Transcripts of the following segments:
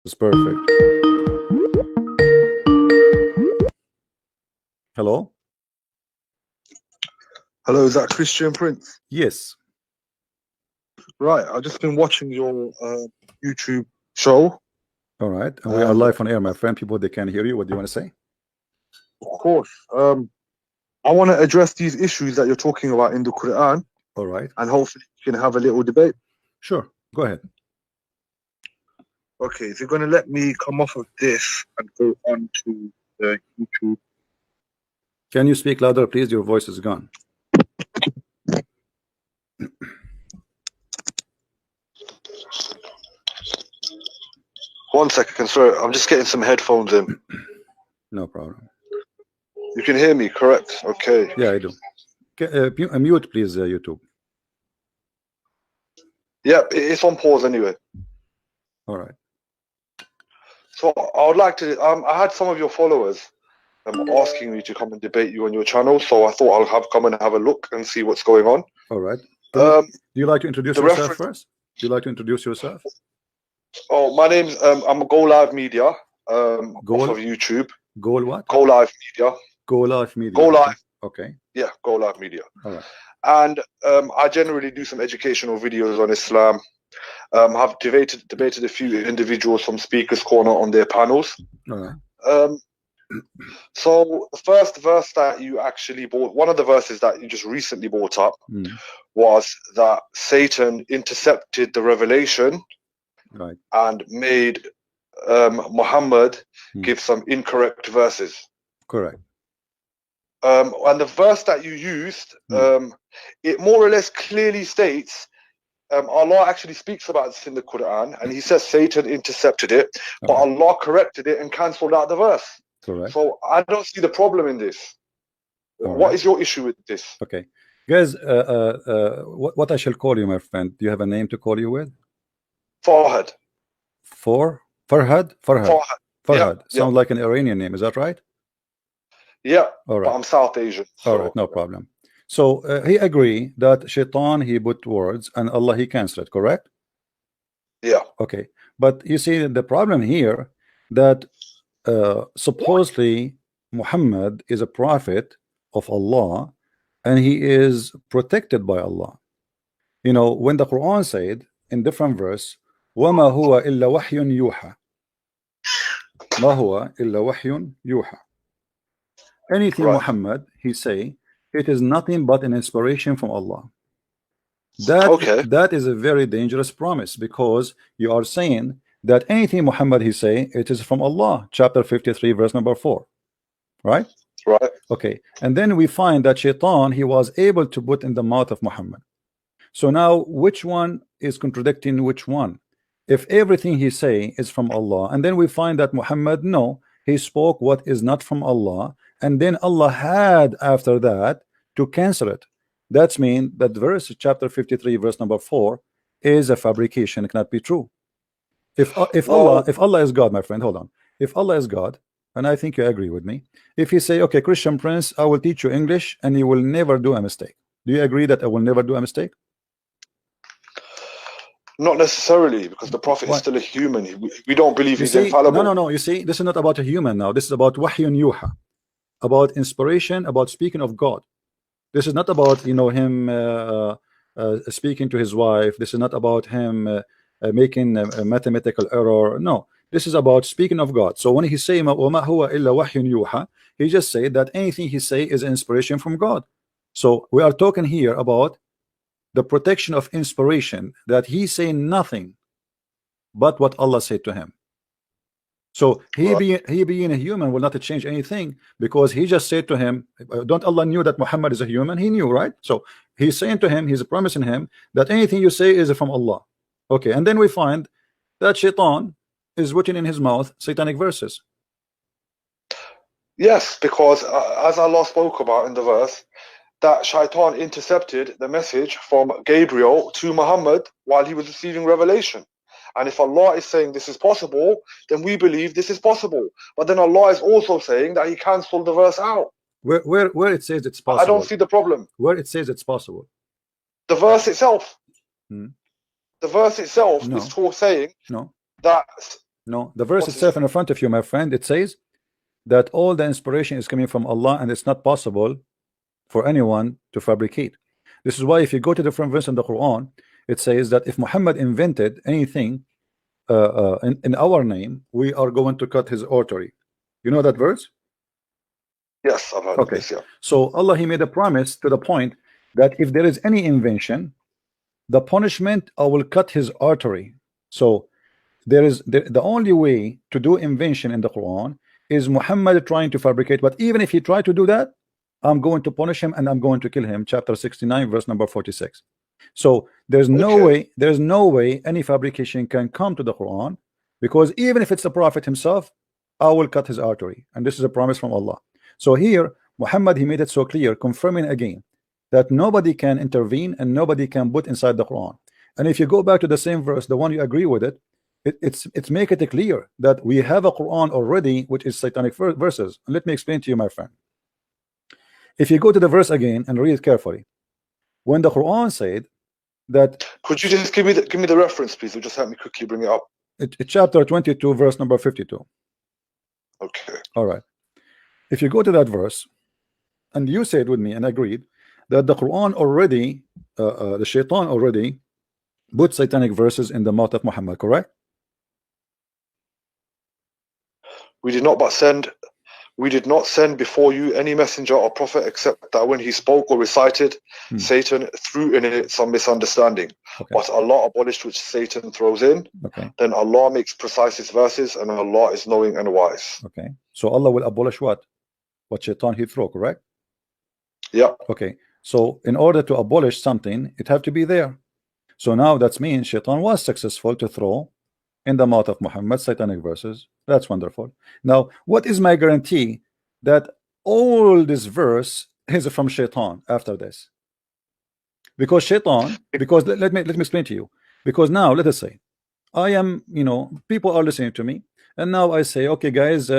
It's perfect. Hello? Hello, is that Christian Prince? Yes. Right, I've just been watching your YouTube show. All right. And we are live on air, my friend. People, they can hear you. What do you want to say? Of course. I want to address these issues that you're talking about in the Quran. All right. And hopefully we can have a little debate. Sure. Go ahead. Okay, if you're going to let me come off of this and go on to the YouTube. Can you speak louder, please? Your voice is gone. One second, sorry. I'm just getting some headphones in. No problem. You can hear me, correct? Okay. Yeah, I do. Mute, please, YouTube. Yeah, it's on pause anyway. All right. So I would like to. I had some of your followers asking me to come and debate you on your channel, so I thought I'll come and have a look and see what's going on. All right. Do you like to introduce yourself first? Do you like to introduce yourself? Oh, my name's I'm GoLiveMedia off of YouTube. Goal what? GoLiveMedia. GoLiveMedia. GoLive. Okay. Yeah, GoLiveMedia. All right. And I generally do some educational videos on Islam. I've debated a few individuals from Speakers Corner on their panels. All right. So the first verse that you actually brought, one of the verses that you just recently brought up, was that Satan intercepted the revelation, right, and made Muhammad give some incorrect verses. Correct. And the verse that you used, it more or less clearly states, Allah actually speaks about this in the Quran, and he says Satan intercepted it, but Allah corrected it and cancelled out the verse. Correct. So I don't see the problem in this. What is your issue with this? Okay, guys, what I shall call you, my friend? Do you have a name to call you with? Farhad. Farhad? Farhad. Yeah, Sounds like an Iranian name. Is that right? Yeah. All right. But I'm South Asian. All right, no problem. So he agree that Shaitan, he put words, and Allah, he cancelled it, correct? Yeah. Okay, but you see the problem here, that supposedly Muhammad is a prophet of Allah, and he is protected by Allah. You know, when the Quran said in different verse, وَمَا هُوَ إِلَّا وَحْيٌ يُوحَى, مَا هُوَ إِلَّا وَحْيٌ يُوحَى. Anything Muhammad, he say, it is nothing but an inspiration from Allah. That is a very dangerous promise, because you are saying that anything Muhammad he say, it is from Allah. Chapter 53, verse number 4. Right? Right. Okay. And then we find that Shaitan, he was able to put in the mouth of Muhammad. So now, which one is contradicting which one? If everything he say is from Allah, and then we find that Muhammad, no, he spoke what is not from Allah, and then Allah had after that to cancel it. That's mean that verse chapter 53 verse number 4 is a fabrication. It cannot be true. If Allah is God, my friend, hold on. If Allah is God, and I think you agree with me, if he say, okay, Christian Prince, I will teach you English and you will never do a mistake. Do you agree that I will never do a mistake? Not necessarily, because the Prophet is still a human. We don't believe he's infallible. No. You see, this is not about a human now. This is about wahyun yuha, about inspiration, about speaking of God. This is not about, you know, him speaking to his wife. This is not about him making a mathematical error. No, this is about speaking of God. So when he say وَمَا هُوَ إِلَّا وَحْيٌ يُوحَى, he just say that anything he say is inspiration from God. So we are talking here about the protection of inspiration, that he say nothing but what Allah said to him. So he being a human will not change anything, because he just said to him, don't Allah knew that Muhammad is a human? He knew, right? So he's saying to him, he's promising him that anything you say is from Allah. Okay, and then we find that Shaitan is written in his mouth satanic verses. Yes, because as Allah spoke about in the verse, that Shaitan intercepted the message from Gabriel to Muhammad while he was receiving revelation. And if Allah is saying this is possible, then we believe this is possible. But then Allah is also saying that he cancelled the verse out. Where it says it's possible? I don't see the problem. Where it says it's possible? The verse itself. The verse itself is saying that No, the verse What is itself it? in front of you, my friend, it says that all the inspiration is coming from Allah, and it's not possible for anyone to fabricate. This is why if you go to different verse in the Quran, it says that if Muhammad invented anything in our name, we are going to cut his artery. You know that verse? Yes, I've heard of Okay. this. Yeah. So Allah, he made a promise to the point that if there is any invention, the punishment, I will cut his artery. So there is the only way to do invention in the Quran is Muhammad trying to fabricate. But even if he tried to do that, I'm going to punish him and I'm going to kill him. Chapter 69, verse number 46. So there's no way any fabrication can come to the Quran, because even if it's the Prophet himself, I will cut his artery, and this is a promise from Allah. So here Muhammad, he made it so clear, confirming again that nobody can intervene and nobody can put inside the Quran. And if you go back to the same verse, the one you agree with it, it's make it clear that we have a Quran already which is satanic verses. And let me explain to you, my friend. If you go to the verse again and read it carefully, when the Quran said that, could you just give me the reference, please? It'll just help me quickly bring it up. It's chapter 22, verse number 52. Okay. All right. If you go to that verse, and you said with me and agreed that the Quran already, the Shaitan already put satanic verses in the mouth of Muhammad, correct? We did not send before you any messenger or prophet except that when he spoke or recited, Satan threw in it some misunderstanding. Okay. But Allah abolished which Satan throws in. Okay. Then Allah makes precise his verses, and Allah is knowing and wise. Okay. So Allah will abolish what? What Shaitan he threw, correct? Yeah. Okay. So in order to abolish something, it have to be there. So now that means Shaitan was successful to throw in the mouth of Muhammad satanic verses. That's wonderful. Now, what is my guarantee that all this verse is from Shaitan after this? Because Shaitan, because let me explain to you. Because now let us say I am, people are listening to me, and now I say, okay guys,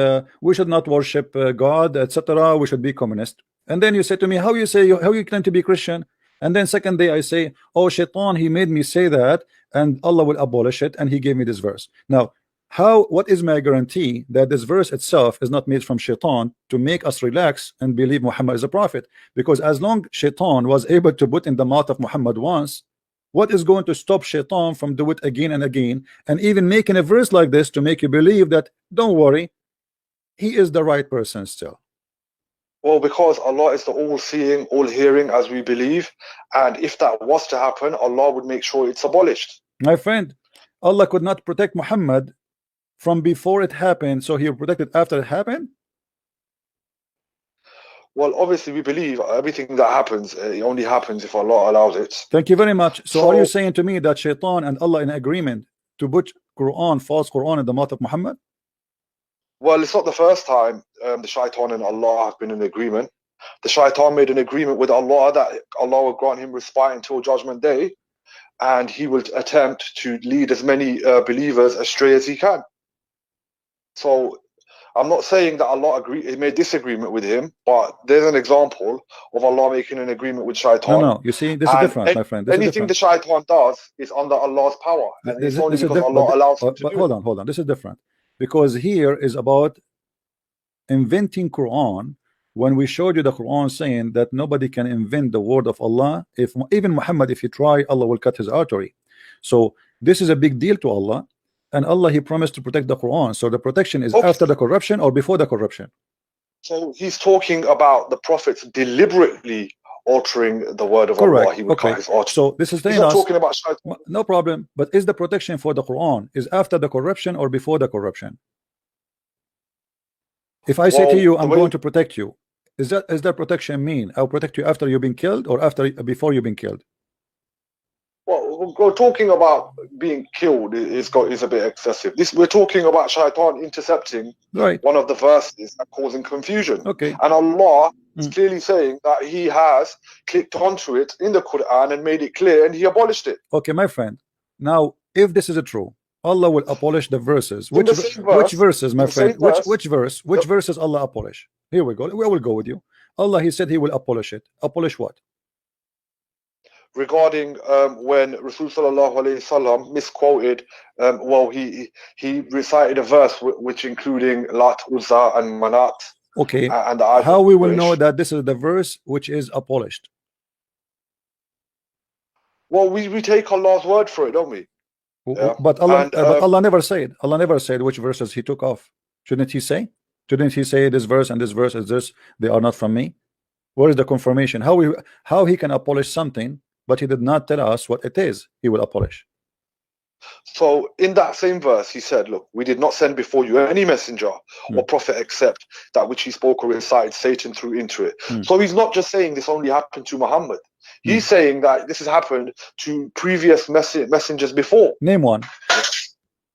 we should not worship God, etc. We should be communist. And then you say to me, how you claim to be Christian? And then second day I say, oh, Shaitan, he made me say that, and Allah will abolish it, and he gave me this verse. Now, what is my guarantee that this verse itself is not made from Shaitan to make us relax and believe Muhammad is a prophet? Because as long Shaitan was able to put in the mouth of Muhammad once, what is going to stop Shaitan from do it again and again, and even making a verse like this to make you believe that, don't worry, he is the right person still? Well, because Allah is the all-seeing, all-hearing, as we believe, and if that was to happen, Allah would make sure it's abolished. My friend, Allah could not protect Muhammad from before it happened, so he will protect it after it happened? Well, obviously we believe everything that happens, it only happens if Allah allows it. Thank you very much. So are you saying to me that Shaitan and Allah in agreement to put false Quran in the mouth of Muhammad? Well, it's not the first time the Shaitan and Allah have been in agreement. The Shaitan made an agreement with Allah that Allah will grant him respite until Judgment Day, and he will attempt to lead as many believers astray as he can. So I'm not saying that Allah made this agreement with him, but there's an example of Allah making an agreement with Shaitan. No, you see, this is different, my friend. Anything the Shaitan does is under Allah's power, and it's only because Allah allows him to do it. Hold on, this is different. Because here is about inventing Quran, when we showed you the Quran saying that nobody can invent the word of Allah. If even Muhammad, if he try, Allah will cut his artery. So this is a big deal to Allah, and Allah, he promised to protect the Quran. So the protection is after the corruption or before the corruption? So he's talking about the prophets deliberately altering the word of Allah. He would cut his artery. So this is he's not talking about Shaitan. No problem. But is the protection for the Quran is after the corruption or before the corruption? If I say to you, I'm going to protect you, is that protection mean I'll protect you after you've been killed or before you've been killed? Well, talking about being killed is a bit excessive. We're talking about Shaitan intercepting one of the verses and causing confusion. Okay. And Allah is clearly saying that he has clicked onto it in the Quran and made it clear, and he abolished it. Okay, my friend. Now, if this is true, Allah will abolish the verses. Which verses, my friend? Which verses Allah abolish? Here we go. We will go with you. Allah, he said he will abolish it. Abolish what? regarding when Rasul sallallahu alaihi wasallam misquoted. Well, he recited a verse which including Lat, Uzza, and Manat. Okay, And the idols how of we will know Quraysh. that this is the verse which is abolished? Well, we take Allah's word for it, don't we? Yeah. But And Allah never said. Allah never said which verses He took off. Shouldn't He say? Shouldn't He say this verse and this verse is this? They are not from me. Where is the confirmation? How He can abolish something, but He did not tell us what it is He will abolish. so in that same verse, he said, look, we did not send before you any messenger or prophet except that which he spoke or recited Satan threw into it. So he's not just saying this only happened to Muhammad. He's saying that this has happened to previous messengers before. Name one.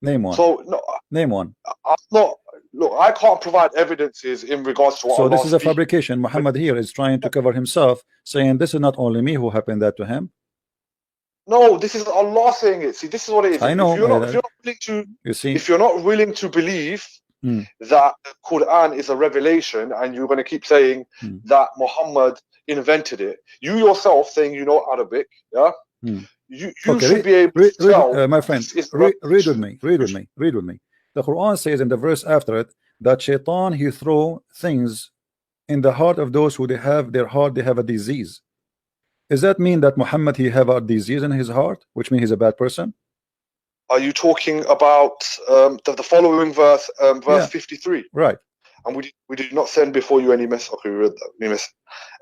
Name one. So no, name one. I'm not. Look, I can't provide evidences in regards to what So Allah this is a speaking. fabrication. Muhammad here is trying to cover himself, saying this is not only me who happened that to him. No, this is Allah saying it. See, this is what it is. I know. If you're not willing to, you see, if you're not willing to believe that the Quran is a revelation, and you're going to keep saying that Muhammad invented it, you yourself saying you know Arabic, yeah, you okay, should be able to tell. My friend, read with me. Read with me. Read with me. The Quran says in the verse after it that Shaitan he throw things in the heart of those who they have a disease. Does that mean that Muhammad he have a disease in his heart, which means he's a bad person? Are you talking about the following verse, verse 53? Right. And we did not send before you any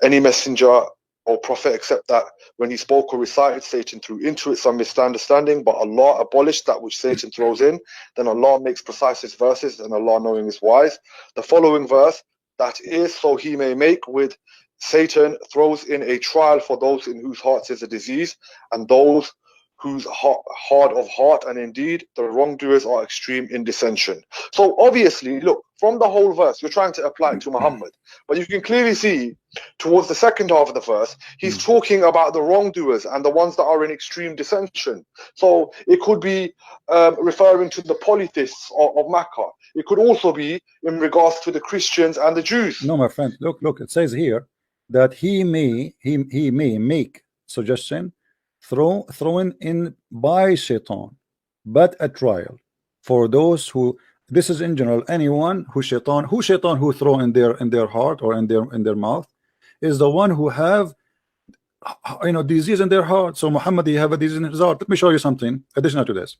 any messenger or prophet except that when he spoke or recited, Satan threw into it some misunderstanding, but Allah abolished that which Satan throws in. Then Allah makes precise his verses, and Allah knowing is wise. The following verse, that is so he may make with Satan throws in a trial for those in whose hearts is a disease, and those whose hard of heart, and indeed the wrongdoers are extreme in dissension. So obviously, look, from the whole verse, you're trying to apply it to Muhammad, but you can clearly see towards the second half of the verse, he's talking about the wrongdoers and the ones that are in extreme dissension. So it could be referring to the polytheists of Makkah. It could also be in regards to the Christians and the Jews. No, my friend, look, it says here that he may make suggestion thrown in by Shaitan, but a trial for those who, this is in general, anyone who Shaitan who throw in their heart or in their mouth is the one who have disease in their heart. So Muhammad he have a disease in his heart. Let me show you something additional to this.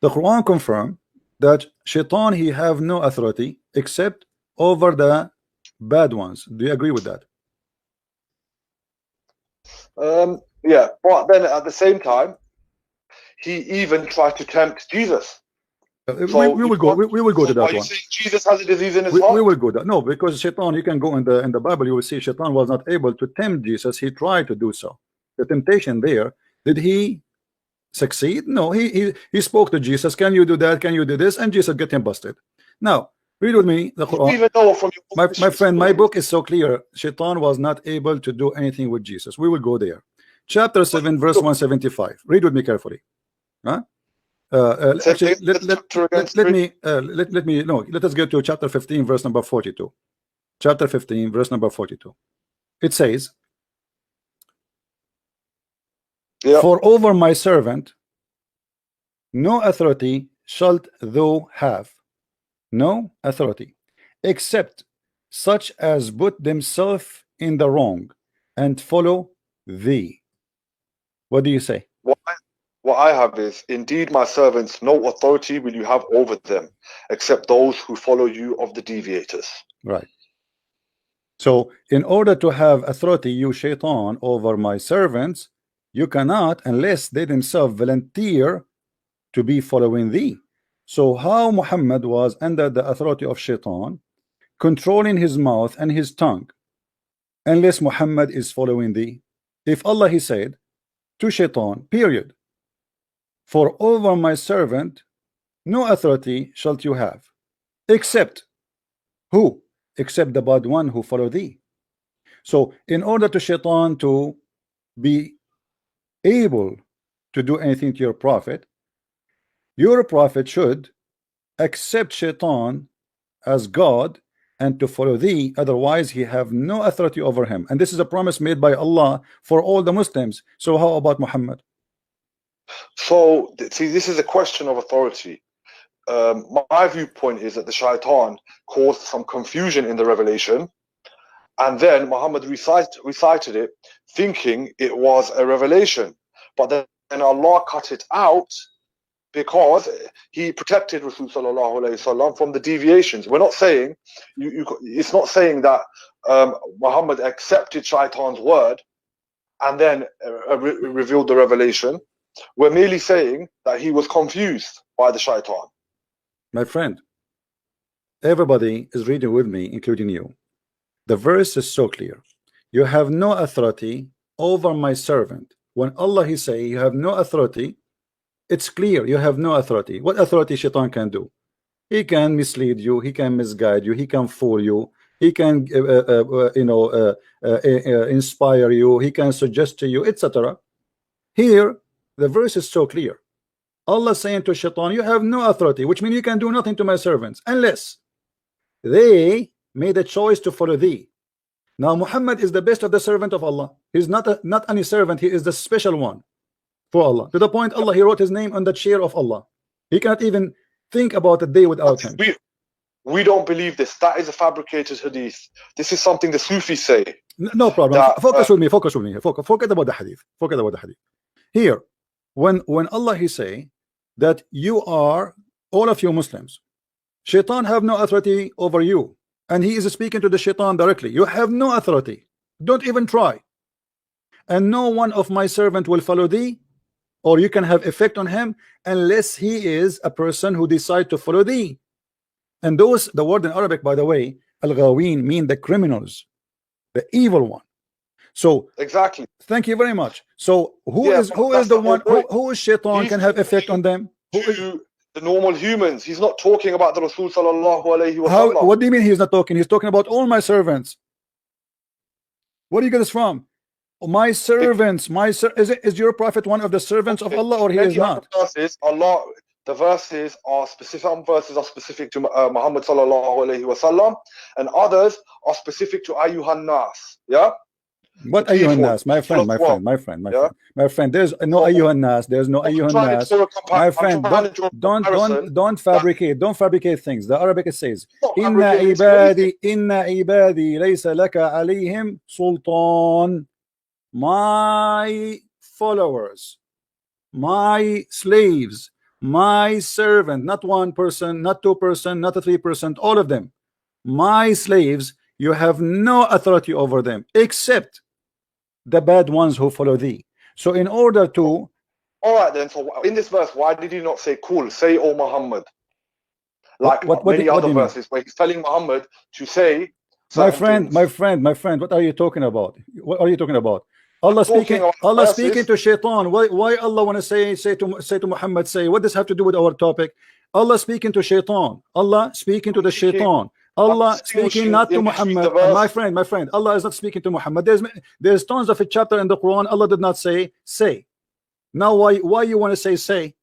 The Quran confirm that Shaitan he have no authority except over the bad ones. Do you agree with that? Yeah, but then at the same time, he even tried to tempt Jesus. So we will go to that one. Jesus has a disease in his heart? We will go that. No, because Shaitan, you can go in the Bible, you will see Shaitan was not able to tempt Jesus. He tried to do so. The temptation there, did he succeed? No, he spoke to Jesus. Can you do that? Can you do this? And Jesus get him busted. Now read with me the Quran. Even though from your my friend, my book is so clear. Shaitan was not able to do anything with Jesus. We will go there. Chapter 7 verse 175. Read with me carefully. Huh? Actually, let us go to chapter 15 verse number 42. Chapter 15 verse number 42. It says, for over my servant no authority shalt thou have, no authority, except such as put themselves in the wrong and follow thee. What do you say? What I have is, indeed my servants, no authority will you have over them except those who follow you of the deviators. Right. So in order to have authority, you Shaitan, over my servants, you cannot unless they themselves volunteer to be following thee. So how Muhammad was under the authority of Shaitan, controlling his mouth and his tongue, unless Muhammad is following thee? If Allah he said to Shaitan, period, for over my servant no authority shalt you have, except who? Except the bad one who follow thee. So in order to Shaitan to be able to do anything to your prophet should accept Shaitan as God and to follow thee, otherwise he have no authority over him. And this is a promise made by Allah for all the Muslims. So how about Muhammad? So, see, this is a question of authority. My viewpoint is that the shaitan caused some confusion in the revelation, and then Muhammad recited it thinking it was a revelation. But then Allah cut it out because he protected Rasul sallallahu alaihi wasallam from the deviations. We're not saying it's not saying that Muhammad accepted shaitan's word and then revealed the revelation. We're merely saying that he was confused by the shaitan. My friend, everybody is reading with me, including you. The verse is so clear. You have no authority over my servant. When Allah he say you have no authority, it's clear you have no authority. What authority shaitan can do? He can mislead you, he can misguide you, he can fool you, he can inspire you, he can suggest to you, etc. Here the verse is so clear. Allah saying to shaitan, you have no authority, which means you can do nothing to my servants unless they made a choice to follow thee. Now Muhammad is the best of the servant of Allah. He's not any servant, he is the special one for Allah, to the point Allah he wrote his name on the chair of Allah. He cannot even think about a day without him. We don't believe this. That is a fabricated hadith. This is something the Sufis say. No problem. Focus with me. Forget about the hadith. Forget about the hadith. Here, when Allah he say that you are, all of you Muslims, shaitan have no authority over you, and he is speaking to the shaitan directly. You have no authority. Don't even try. And no one of my servant will follow thee, or you can have effect on him, unless he is a person who decide to follow thee. And those, the word in Arabic, by the way, al-ghawin, mean the criminals, the evil one. So exactly. Thank you very much. So who is the one who is shaitan can have effect on them? The normal humans. He's not talking about the Rasul sallallahu alaihi wasallam. What do you mean he's not talking? He's talking about all my servants. Where do you get this from? My servants, is your prophet one of the servants of Allah, or he is not? The verses are specific. Some verses are specific to Muhammad sallallahu alaihi wasallam, and others are specific to Ayyuhan Nas. Yeah. What Ayyuhan Nas, my friend? There's no Ayyuhan Nas. There's no Ayyuhan Nas. My friend, don't fabricate things. The Arabic says, Inna ibadi laysa laka alayhim sultan. My followers, my slaves, my servant, not one person, not two person, not a 3%, all of them, my slaves, you have no authority over them except the bad ones who follow thee. So in order to, all right then, so in this verse, why did he not say cool, say O Muhammad, like many other verses where he's telling Muhammad to say my friend, what are you talking about? What are you talking about? Allah speaking to shaitan. Why Allah want to say to Muhammad, say, what does have to do with our topic? Allah speaking to shaitan. Allah speaking to the shaitan. Allah speaking not to Muhammad. My friend, Allah is not speaking to Muhammad. There's tons of a chapter in the Quran Allah did not say. Now why you want to say?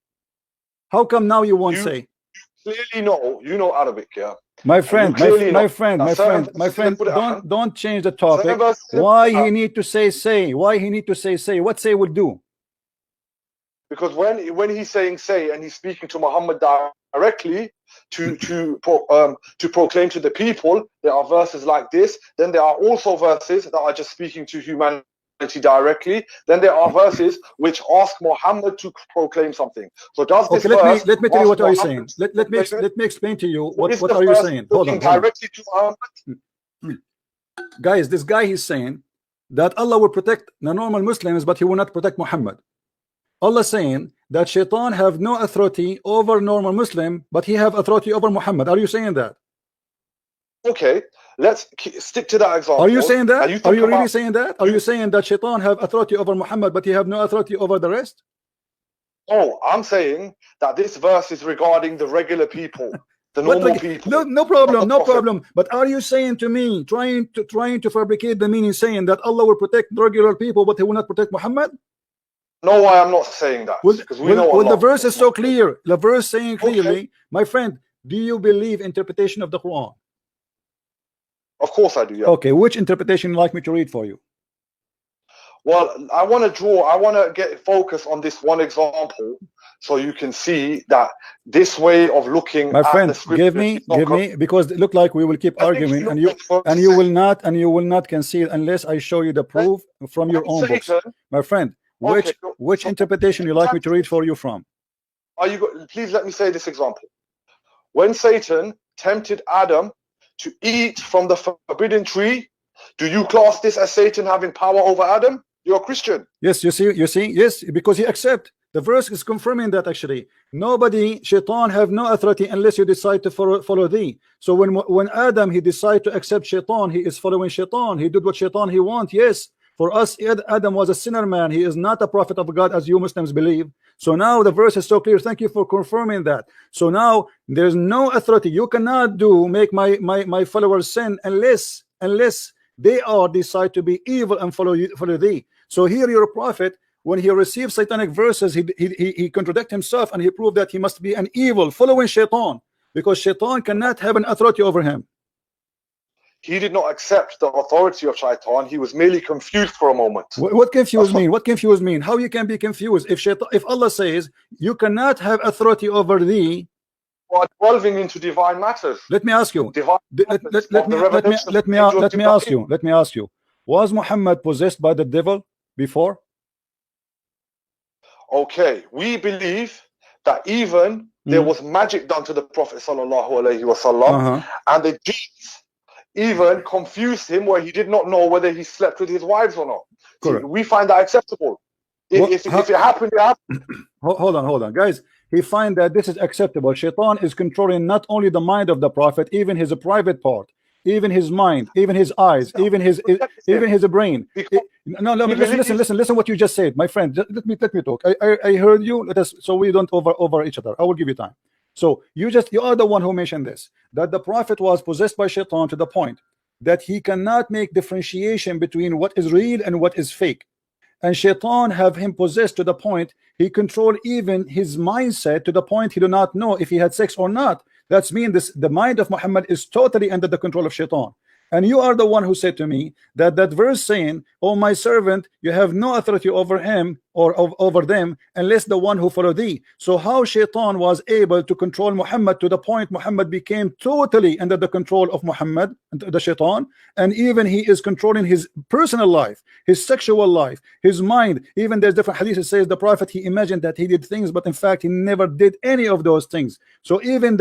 How come now you won't say? Clearly you know Arabic, yeah. My friend, don't change the topic. Why he need to say? Why he need to say? What say will do? Because when he's saying say and he's speaking to Muhammad directly to proclaim to the people, there are verses like this. Then there are also verses that are just speaking to humanity directly. Then there are verses which ask Muhammad to proclaim something. So does this verse let me tell you what are you saying. Let me explain to you what are you saying. Hold on. Directly to Muhammad? Guys, this guy is saying that Allah will protect the normal Muslims, but he will not protect Muhammad. Allah saying that shaitan have no authority over normal Muslim, but he have authority over Muhammad. Are you saying that? Okay, let's stick to that example. Are you saying that? Are you really saying that? Are you saying that shaitan have authority over Muhammad, but he have no authority over the rest? Oh, I'm saying that this verse is regarding the regular people, the normal people. No problem. But are you saying to me, trying to fabricate the meaning, saying that Allah will protect regular people, but he will not protect Muhammad? No, I am not saying that. Well, the verse is so clear. The verse saying clearly, my friend, do you believe interpretation of the Quran? Of course I do, yeah. Okay, which interpretation you like me to read for you? Well, I want to get focus on this one example so you can see that this way of looking My at friend, the scripture give me, because it look like we will keep I think arguing, you and know you will not concede unless I show you the proof from your own books. Satan, My friend, okay, which so interpretation you like me to read for you from? please let me say this example. When Satan tempted Adam to eat from the forbidden tree, do you class this as Satan having power over Adam? You're a Christian. Yes, you see, yes, because he accept. The verse is confirming that actually nobody, shaitan, have no authority unless you decide to follow thee. So when Adam, he decided to accept shaitan, he is following shaitan. He did what shaitan he want. Yes, for us, Adam was a sinner man. He is not a prophet of God as you Muslims believe. So now the verse is so clear. Thank you for confirming that. So now there's no authority. You cannot make my followers sin unless they are decide to be evil and follow thee. So here your prophet, when he received satanic verses, he contradict himself, and he proved that he must be an evil following shaitan, because shaitan cannot have an authority over him. He did not accept the authority of shaitan. He was merely confused for a moment. What confused mean? What confused mean? How you can be confused if Allah says you cannot have authority over thee? While delving into divine matters. Let me ask you. Let me ask you. Was Muhammad possessed by the devil before? Okay, we believe that even there was magic done to the Prophet sallallahu alaihi wasallam, and the jinns even confused him where he did not know whether he slept with his wives or not. Correct. We find that acceptable. If it happened, it happened. Hold on, guys. He find that this is acceptable. Shaitan is controlling not only the mind of the prophet, even his private part, even his mind, even his eyes, even his brain. No, listen what you just said, my friend. Let me talk. I heard you. Let us, so we don't over each other. I will give you time. So you are the one who mentioned this, that the prophet was possessed by shaitan to the point that he cannot make differentiation between what is real and what is fake. And shaitan have him possessed to the point he control even his mindset to the point he do not know if he had sex or not. That's mean the mind of Muhammad is totally under the control of shaitan. And you are the one who said to me that verse saying, "Oh my servant, you have no authority over him or over them unless the one who follow thee." So how shaitan was able to control Muhammad to the point Muhammad became totally under the control of Muhammad, the shaitan, and even he is controlling his personal life, his sexual life, his mind. Even there's different hadith that says the prophet, he imagined that he did things, but in fact he never did any of those things. So even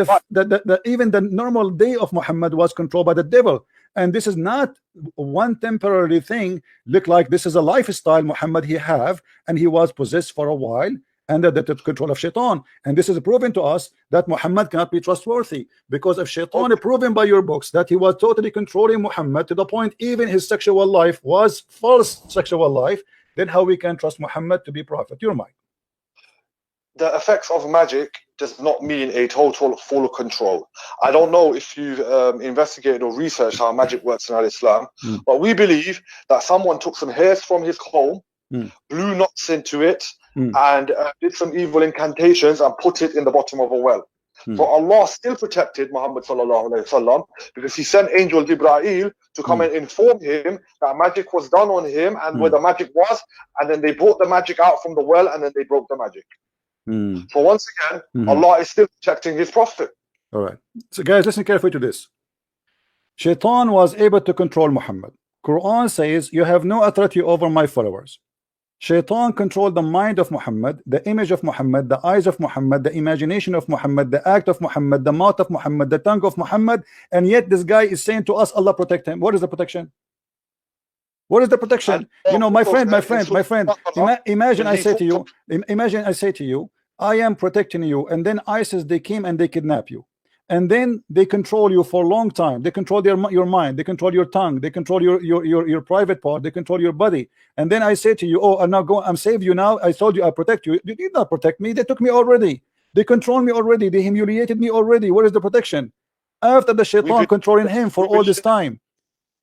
even the normal day of Muhammad was controlled by the devil. And this is not one temporary thing. Look like this is a lifestyle Muhammad he have, and he was possessed for a while under the control of shaitan. And this is proven to us that Muhammad cannot be trustworthy, because if shaitan proven by your books that he was totally controlling Muhammad to the point even his sexual life was false sexual life, then how we can trust Muhammad to be prophet? Your mind. The effects of magic does not mean a total full control. I don't know if you've investigated or researched how magic works in Islam, but we believe that someone took some hairs from his comb, blew knots into it, and did some evil incantations and put it in the bottom of a well. So Allah still protected Muhammad sallallahu alaihi wasallam, because he sent angel Jibreel to come and inform him that magic was done on him and where the magic was, and then they brought the magic out from the well, and then they broke the magic. So once again, Allah is still protecting his prophet. All right. So guys, listen carefully to this. Shaitan was able to control Muhammad. Quran says, "You have no authority over my followers." Shaitan controlled the mind of Muhammad, the image of Muhammad, the eyes of Muhammad, the imagination of Muhammad, the act of Muhammad, the mouth of Muhammad, the tongue of Muhammad, and yet this guy is saying to us, Allah protect him. What is the protection? What is the protection? You know, my friend, imagine I say to you, I am protecting you, and then ISIS, they came and they kidnap you, and then they control you for a long time. They control your mind, they control your tongue, they control your private part, they control your body. And then I say to you, "Oh, I'm save you now. I told you I protect you. You did not protect me. They took me already. They control me already. They humiliated me already. Where is the protection?" After the shaitan controlling him for all this time.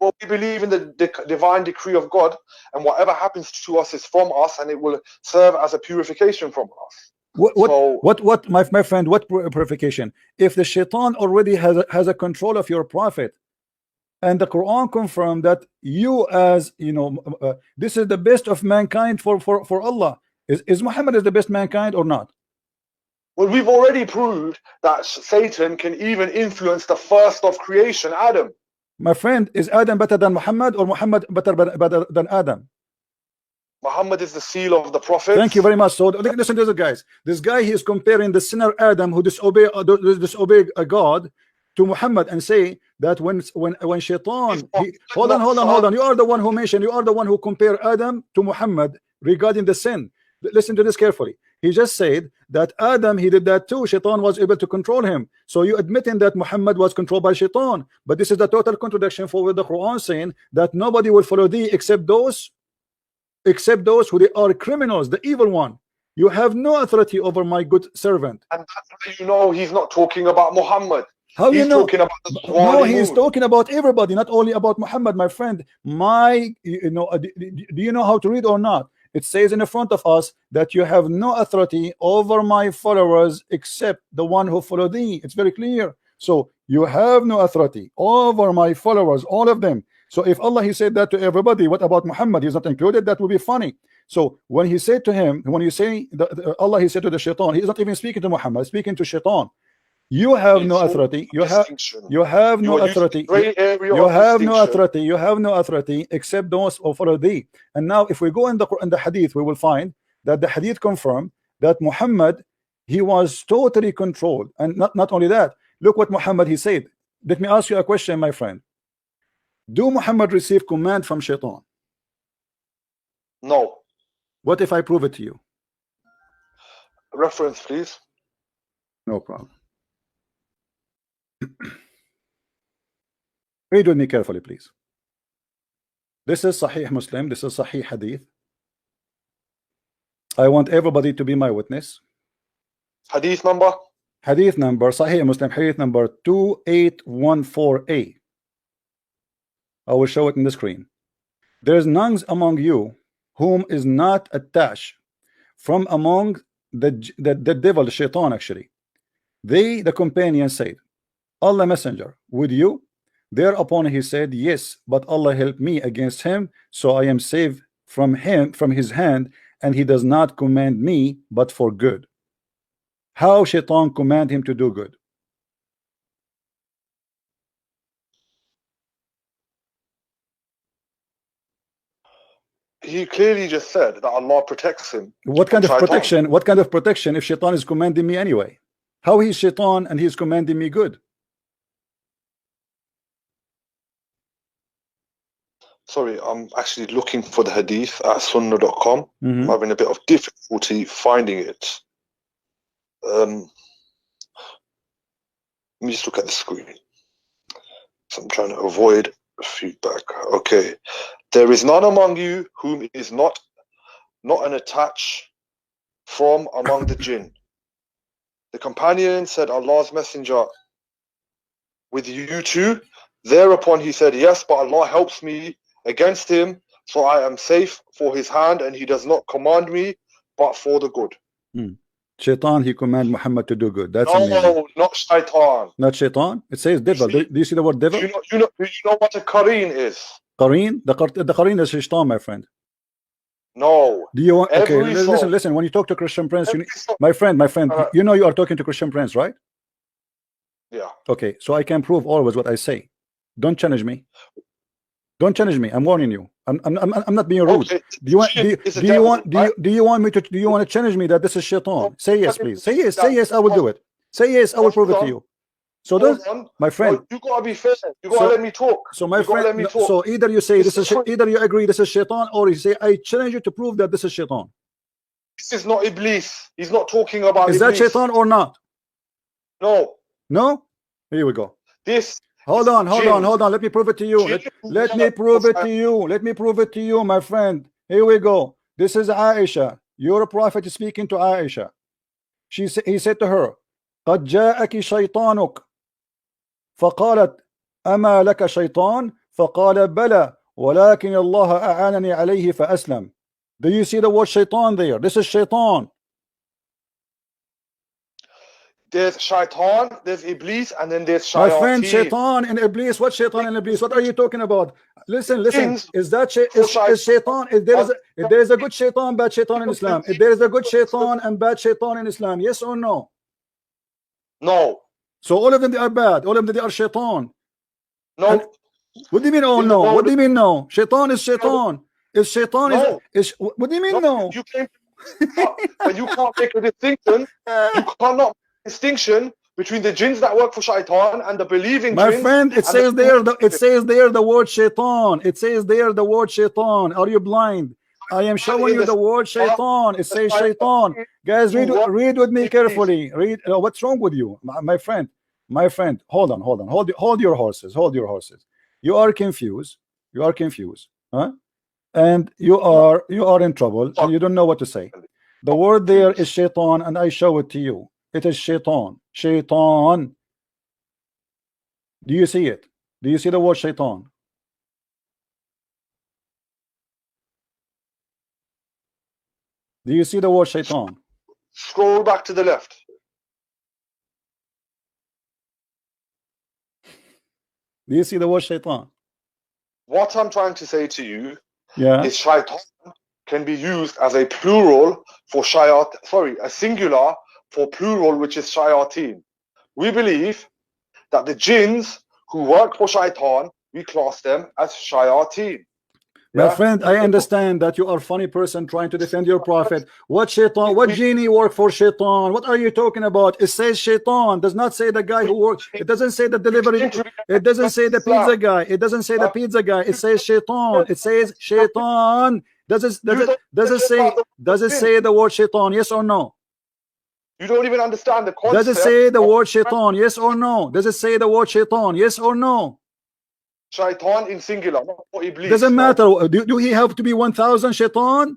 Well, we believe in the divine decree of God, and whatever happens to us is from us, and it will serve as a purification from us. What, my friend, what purification? If the shaitan already has a control of your prophet, and the Quran confirmed that you, as you know, this is the best of mankind for Allah. Is Muhammad is the best mankind or not? Well, we've already proved that Satan can even influence the first of creation, Adam. My friend, is Adam better than Muhammad, or Muhammad better than Adam? Muhammad is the seal of the prophets. Thank you very much. So listen to this, guys. This guy, he is comparing the sinner Adam who disobey God to Muhammad, and say that when Shaitan, hold on. You are the one who mentioned, you are the one who compare Adam to Muhammad regarding the sin. Listen to this carefully. He just said that Adam, he did that too. Shaitan was able to control him. So you admitting that Muhammad was controlled by Shaitan, but this is the total contradiction for the Quran saying that nobody will follow thee except those who they are criminals, the evil one. You have no authority over my good servant. And that's how you know he's not talking about Muhammad. How he's you know? Talking about the No, he's talking about everybody, not only about Muhammad, my friend. Do you know how to read or not? It says in the front of us that you have no authority over my followers except the one who follow thee. It's very clear. So you have no authority over my followers, all of them. So if Allah, he said that to everybody, what about Muhammad? He's not included. That would be funny. So when he said to him, when you say Allah, he said to the Shaitan, he's not even speaking to Muhammad, speaking to Shaitan. You have no authority. You have no authority. You have no authority. You have no authority except those who follow thee. And now, if we go in the hadith, we will find that the hadith confirm that Muhammad, he was totally controlled. And not only that, look what Muhammad he said. Let me ask you a question, my friend. Do Muhammad receive command from Shaitan? No. What if I prove it to you? Reference, please. No problem. Read with me carefully, please. This is Sahih Muslim. This is Sahih Hadith. I want everybody to be my witness. Hadith number? Hadith number, Sahih Muslim, Hadith number 2814a. I will show it in the screen. There is none among you whom is not attached from among the devil, the Shaitan actually. They, the companions, said, Allah Messenger, with you? Thereupon he said, yes, but Allah helped me against him, so I am saved from his hand, and he does not command me but for good. How Shaitan command him to do good? He clearly just said that Allah protects him. What kind of protection? What kind of protection if Shaitan is commanding me anyway? How he's Shaitan and he's commanding me good? Sorry, I'm actually looking for the hadith at sunnah.com. I'm having a bit of difficulty finding it. Let me just look at the screen. So I'm trying to avoid feedback. Okay. There is none among you whom is not an attach from among the jinn. The companion said, Allah's messenger, with you too? Thereupon he said, yes, but Allah helps me against him, so I am safe for his hand, and he does not command me but for the good. Shaitan, he command Muhammad to do good. That's no, not Shaitan. Not Shaitan. It says devil. Do you see the word devil? Do you know what a Qareen is? Qareen? The Qareen is Shaitan, my friend. No. Do you want? Okay, listen. When you talk to Christian Prince, my friend, you know you are talking to Christian Prince, right? Yeah. Okay, so I can prove always what I say. Don't challenge me. Don't challenge me. I'm warning you. I'm not being rude. Okay. Do you want me to challenge me that this is Shaitan? Say yes, please. Say yes. Say yes. I will do it. Say yes. I will prove it to you. So my friend, you gotta be fair. You gotta let me talk. So my friend, so either you say either you agree this is Shaitan, or you say I challenge you to prove that this is Shaitan. This is not Iblis. He's not talking about. Is that Shaitan or not? No. No. Here we go. This. Hold on. Let me prove it to you. Let me prove it to you. Let me prove it to you, my friend. Here we go. This is Aisha. Your prophet is speaking to Aisha. He said to her, قد جاءك شيطانك. فقالت أما لك شيطان؟ فقال بلى ولكن الله أعانني عليه فأسلم. Do you see the word shaitan there? This is Shaitan. There's shaitan, there's iblis, and then there's My friend, shayateen. shaitan and iblis. What shaitan and iblis? What are you talking about? Listen. Jinns Is that for is shaitan? If there is a good shaitan, bad shaitan in Islam. If there is a good shaitan and bad shaitan in Islam, yes or no? No. So all of them they are bad. All of them they are shaitan. No. And what do you mean? Oh In the no. world What do you mean no? Shaitan is shaitan. Is shaitan No. is what do you mean no? You can't, but you can't make a distinction. You cannot make a distinction between the jinns that work for shaitan and the believing My jinns. friend, it says there the word shaitan. It says there the word shaitan. Are you blind? I am showing you the word shaitan. It says shaitan. Guys, read with me carefully. Read. What's wrong with you, my friend? My friend, hold on. Hold your horses. Hold your horses. You are confused. You are confused. Huh? And you are in trouble and you don't know what to say. The word there is shaitan, and I show it to you. It is shaitan. Shaitan. Do you see it? Do you see the word shaitan? Do you see the word shaitan? Scroll back to the left. Do you see the word shaitan? What I'm trying to say to you Yeah. is shaitan can be used as a plural for a singular for plural, which is shayateen. We believe that the jinns who work for shaitan, we class them as shayateen. My friend, I understand that you are a funny person trying to defend your prophet. What shaitan? What genie work for shaitan? What are you talking about? It says shaitan. Does not say the guy who works. It doesn't say the delivery. It doesn't say the pizza guy. It doesn't say the pizza guy. It says shaitan. It says shaitan. Does it say the word shaitan? Yes or no? You don't even understand the concept. Does it say the word shaitan? Yes or no? Does it say the word shaitan? Yes or no? Shaitan in singular, not iblis. Doesn't matter. Do he have to be 1,000 shaitan?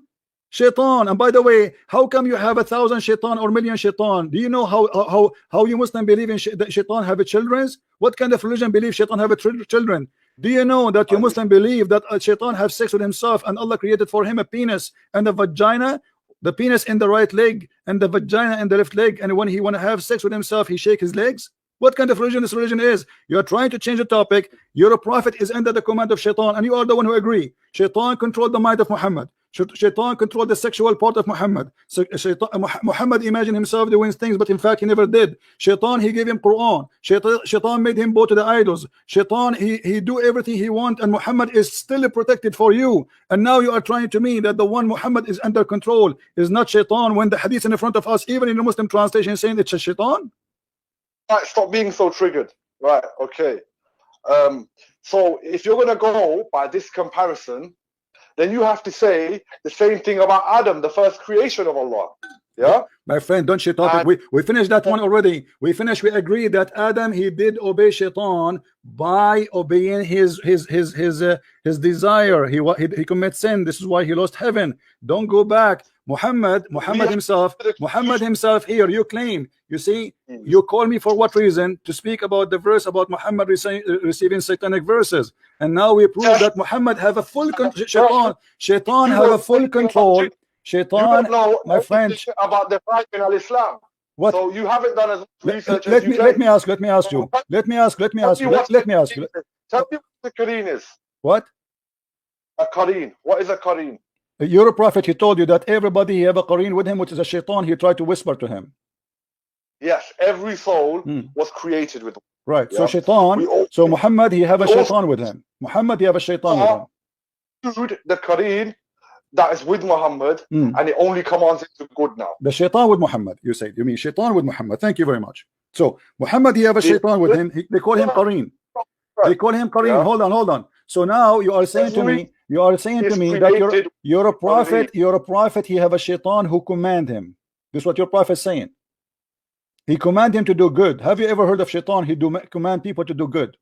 Shaitan. And by the way, how come you have 1,000 shaitan or million shaitan? Do you know how you Muslim believe in that shaitan have children? What kind of religion believes shaitan have children? Do you know that you Muslim believe that shaitan have sex with himself and Allah created for him a penis and a vagina? The penis in the right leg and the vagina in the left leg, and when he want to have sex with himself, he shake his legs? What kind of religion this religion is? You are trying to change the topic. Your prophet is under the command of shaitan, and you are the one who agree. Shaitan controlled the mind of Muhammad. Shaitan controlled the sexual part of Muhammad. So Muhammad imagined himself doing things, but in fact he never did. Shaitan, he gave him Quran. Shaitan made him bow to the idols. Shaitan, he do everything he want, and Muhammad is still protected for you. And now you are trying to me that the one Muhammad is under control is not shaitan, when the hadith in front of us, even in the Muslim translation, saying it's a shaitan. Right, stop being so triggered. Right, okay. So if you're gonna go by this comparison, then you have to say the same thing about Adam, the first creation of Allah. Yeah, my friend, don't you topic. We finished that one already. We agree that Adam, he did obey shaitan by obeying his desire. He commits sin. This is why he lost heaven. Don't go back. Muhammad himself here, you claim, you see, you call me for what reason? To speak about the verse about Muhammad receiving satanic verses, and now we prove that Muhammad have a full shaitan have a full control. Shaitan, my friend, about the fight in al-Islam. What? So you haven't done as much research as you let me ask you. Tell me what the Qareen is. What? A Qareen. What is a Qareen? You're a prophet. He told you that everybody have a Qareen with him, which is a shaitan. He tried to whisper to him. Yes, every soul was created with him. Right. Yeah. So shaitan. So Muhammad, he have a shaitan with him. Muhammad, he have a shaitan with him. The Qareen that is with Muhammad, and it only commands him to good now. The shaitan with Muhammad, you say. You mean shaitan with Muhammad. Thank you very much. So Muhammad, he have a shaitan with him. They call him Qareen. They call him Qareen. Yeah. Hold on. So now you are saying to me that you're a prophet, he have a shaitan who command him. This is what your prophet is saying. He command him to do good. Have you ever heard of shaitan? He command people to do good.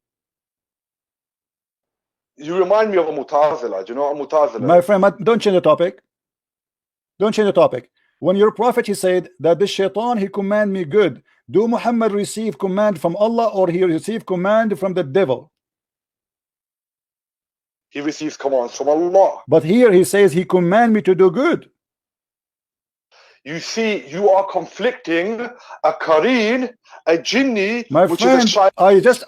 You remind me of a Mutazila. Do you know what a Mutazila? My friend, don't change the topic. Don't change the topic. When your prophet, he said that this shaitan, he command me good. Do Muhammad receive command from Allah, or he receive command from the devil? He receives commands from Allah. But here he says he command me to do good. You see, you are conflicting a Kareen, a Jinni, My which friend, is a shaitan. I just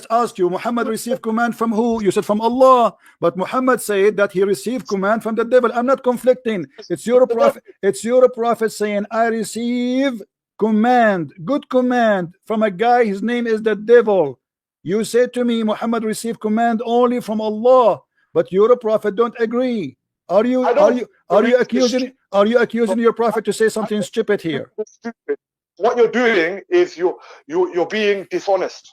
asked you, Muhammad received command from who? You said from Allah. But Muhammad said that he received command from the devil. I'm not conflicting. It's your prophet saying, I receive command, good command from a guy, his name is the devil. You said to me, Muhammad received command only from Allah. But your prophet don't agree. Are you accusing your prophet to say something stupid here? What you're doing is you're being dishonest.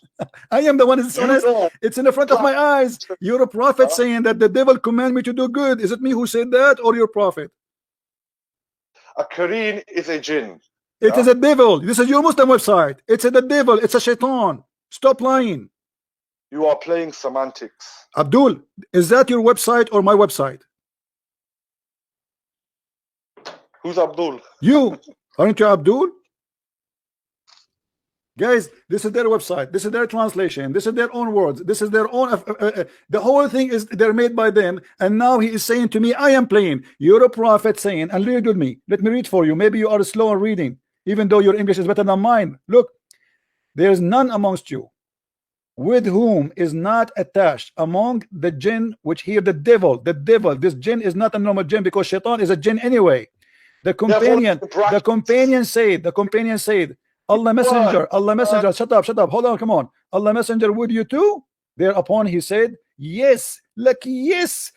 I am the one that's dishonest. It's in the front of my eyes. You're a prophet saying that the devil command me to do good. Is it me who said that or your prophet? A Kareen is a jinn. It is a devil. This is your Muslim website. It's the devil. It's a shaitan. Stop lying. You are playing semantics. Abdul, is that your website or my website? Who's Abdul? You. Aren't you Abdul? Guys, this is their website. This is their translation. This is their own words. This is their own. The whole thing is they're made by them. And now he is saying to me, I am playing. You're a prophet saying, and read with me. Let me read for you. Maybe you are slow in reading, even though your English is better than mine. Look, there's none amongst you with whom is not attached among the jinn, which here the devil. This jinn is not a normal jinn because shaitan is a jinn anyway. The companion said, Allah messenger, shut up, hold on, come on. Allah messenger, would you too? Thereupon he said, yes, like yes,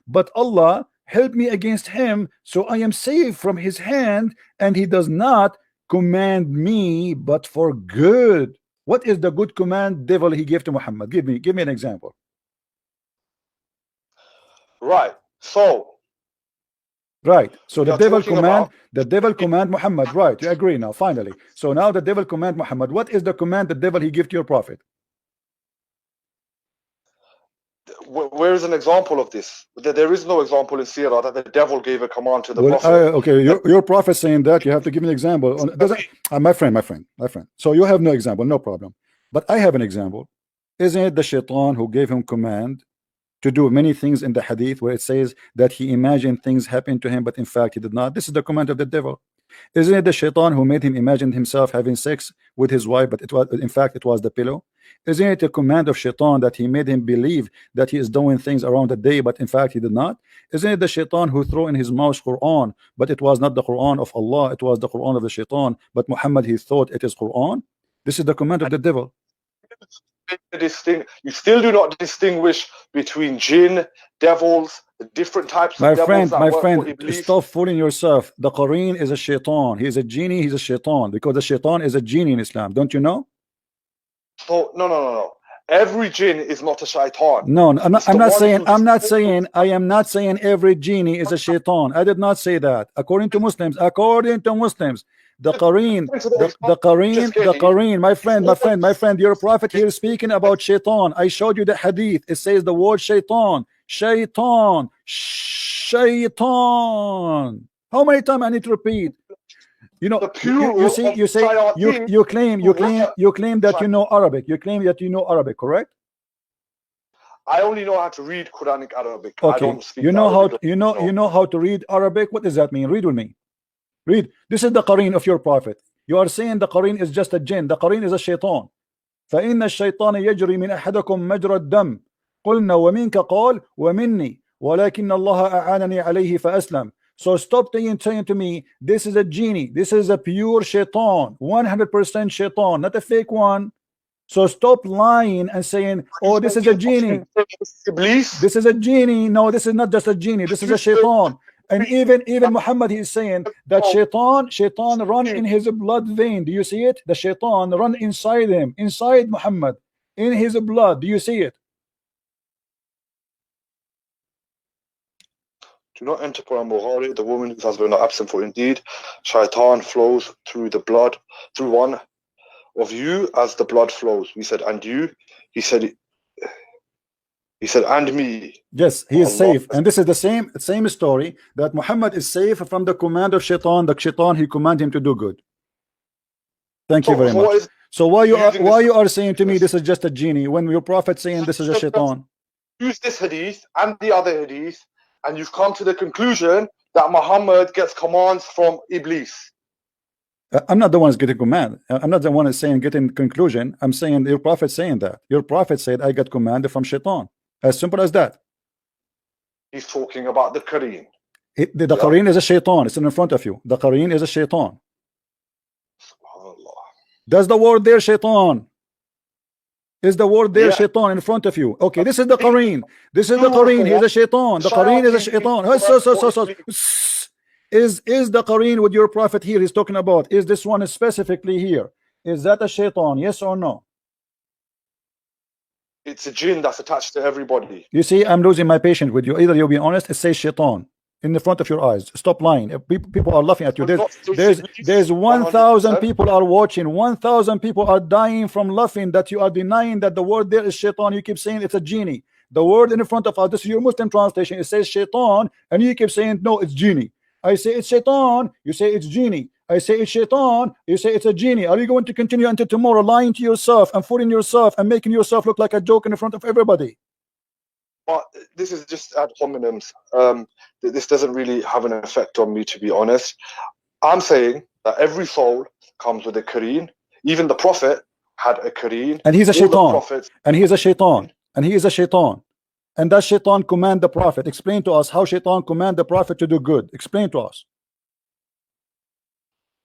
but Allah help me against him, so I am safe from his hand, and he does not command me but for good. What is the good command devil he gave to Muhammad? Give me an example. Right. So the devil command Muhammad. Right, you agree now, finally. So now the devil command Muhammad. What is the command the devil he give to your prophet? Where is an example of this? There is no example in Sirah that the devil gave a command to the prophet. Okay, your prophet saying that, you have to give me an example. My friend. So you have no example, no problem. But I have an example. Isn't it the shaitan who gave him command to do many things in the hadith where it says that he imagined things happen to him, but in fact he did not? This is the command of the devil. Isn't it the shaitan who made him imagine himself having sex with his wife, but in fact it was the pillow? Isn't it a command of shaitan that he made him believe that he is doing things around the day, but in fact he did not? Isn't it the shaitan who threw in his mouth Quran, but it was not the Quran of Allah, it was the Quran of the shaitan, but Muhammad he thought it is Quran? This is the command of the devil. You still do not distinguish between jinn, devils, the different types of devils. My friend, stop fooling yourself. The Qareen is a shaitan. He is a genie, he's a shaitan, because the shaitan is a genie in Islam. Don't you know? So no. Every jinn is not a shaitan. No, I am not saying every genie is a shaitan. I did not say that. According to Muslims, the Qareen, my friend, your prophet here speaking about shaitan. I showed you the hadith. It says the word shaitan. How many times I need to repeat? You know, you claim that you know Arabic. You claim that you know Arabic, correct? I only know how to read Quranic Arabic. Okay. I don't speak you know Arabic. You know how to read Arabic. What does that mean? Read with me. Read. This is the Qareen of your prophet. You are saying the Qareen is just a jinn. The Qareen is a shaitan. فإن الشيطان يجري من أحدكم مجرى الدم قلنا ومنك قال ومني ولكن الله أعانني عليه فأسلم. So stop saying to me, this is a genie, this is a pure shaitan, 100% shaitan, not a fake one. So stop lying and saying, oh, this is a genie. This is a genie. No, this is not just a genie, this is a shaitan. And even Muhammad, he is saying that shaitan run in his blood vein. Do you see it? The shaitan run inside him, inside Muhammad, in his blood. Do you see it? Do not enter Quran Bukhari, the woman who has been absent, for indeed shaitan flows through the blood, through one of you as the blood flows. We said, and you? He said, and me. Yes, he is safe. And this is the same story, that Muhammad is safe from the command of shaitan. The shaitan, he command him to do good. Thank you very much. So why you are saying to me this is just a genie when your prophet saying this is a shaitan? Use this hadith and the other hadith, and you've come to the conclusion that Muhammad gets commands from Iblis. I'm not the one getting command. I'm not the one saying getting conclusion. I'm saying your prophet saying that. Your prophet said I got command from shaitan. As simple as that. He's talking about the Qareen. The Qareen is a shaitan. It's in front of you. The Qareen is a shaitan. Does the word there shaitan? Is the word there shaitan in front of you? Okay, this is the Qareen. This is the Qareen. He's a shaitan. The Qareen is a shaitan. Is the Qareen with your prophet here he's talking about? Is this one specifically here? Is that a shaitan? Yes or no? It's a jinn that's attached to everybody. You see, I'm losing my patience with you. Either you'll be honest, it says shaitan in the front of your eyes. Stop lying. People are laughing at you. There's 1,000 people are watching. 1,000 people are dying from laughing that you are denying that the word there is shaitan. You keep saying it's a genie. The word in front of us, this is your Muslim translation. It says shaitan, and you keep saying no, it's genie. I say it's shaitan. You say it's genie. I say it's shaitan. You say it's a genie. Are you going to continue until tomorrow lying to yourself and fooling yourself and making yourself look like a joke in front of everybody? But this is just ad hominems. This doesn't really have an effect on me, to be honest. I'm saying that every soul comes with a Qareen. Even the prophet had a Qareen. And he's a shaitan. And he is a shaitan. And he is a shaitan. And does shaitan command the prophet? Explain to us how shaitan command the prophet to do good. Explain to us.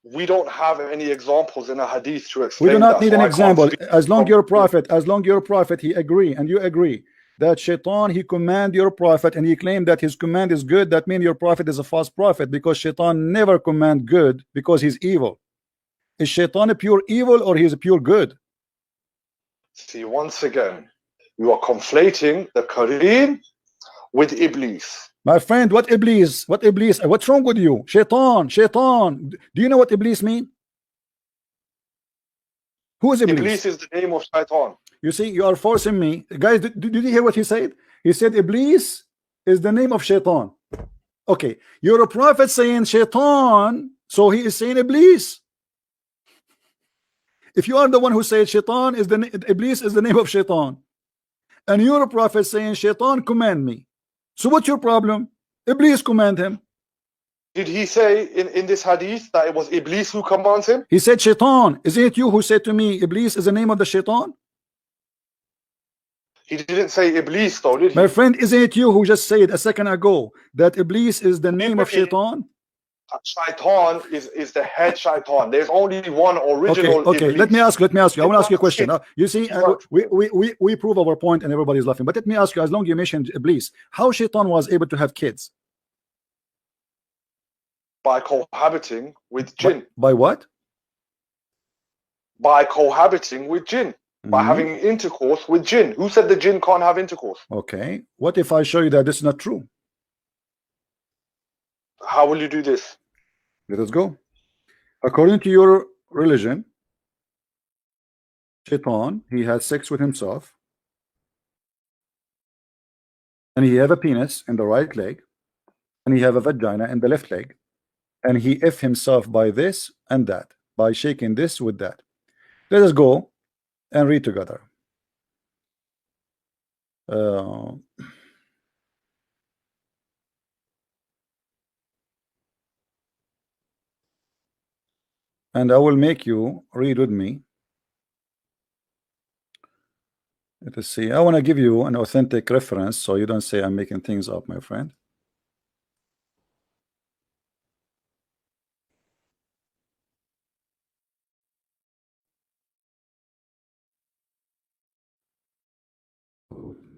We don't have any examples in a hadith to explain. We do not that, need so an example. As long your prophet, he agree and you agree that shaitan, he command your prophet, and he claimed that his command is good. That means your prophet is a false prophet, because shaitan never command good, because he's evil. Is shaitan a pure evil or he's a pure good? See, once again, you are conflating the Qareen with Iblis. My friend, what Iblis? What Iblis? What's wrong with you? Shaitan, shaitan. Do you know what Iblis mean? Who is Iblis? Iblis is the name of Shaitan. You see, you are forcing me. Guys, did you hear what he said? He said Iblis is the name of shaitan. Okay, you're a prophet saying shaitan, so he is saying Iblis. If you are the one who said shaitan is Iblis is the name of shaitan, and you're a prophet saying shaitan command me, so what's your problem? Iblis command him. Did he say in this hadith that it was Iblis who commands him? He said shaitan. Isn't it you who said to me Iblis is the name of the shaitan? He didn't say Iblis though, did he? My friend, isn't it you who just said a second ago that Iblis is the name of shaitan? Shaitan is the head shaitan. There's only one original okay. Iblis. Let me ask you. I want to ask you a question. You see, we prove our point and everybody's laughing. But let me ask you, as long as you mentioned Iblis, how shaitan was able to have kids? By cohabiting with jinn. By what? By cohabiting with jinn. By having intercourse with jinn. Who said the jinn can't have intercourse? Okay. What if I show you that this is not true? How will you do this? Let us go. According to your religion, shaitan, he had sex with himself, and he have a penis in the right leg, and he have a vagina in the left leg, and he F himself by this and that, by shaking this with that. Let us go and read together. And I will make you read with me. Let us see. I want to give you an authentic reference so you don't say I'm making things up, my friend.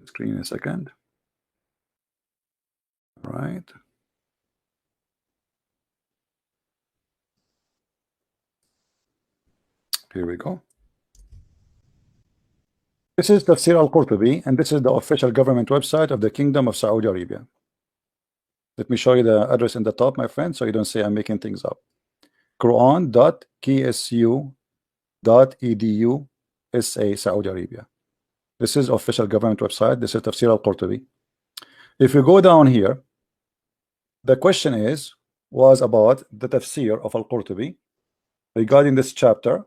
Screen a second. All right. Here we go. This is Tafsir al-Qurtubi, and this is the official government website of the Kingdom of Saudi Arabia. Let me show you the address in the top, my friend, so you don't say I'm making things up. Quran.ksu.edu SA Saudi Arabia. This is official government website. This is Tafsir al-Qurtubi. If you go down here, the question was about the tafsir of al-Qurtubi regarding this chapter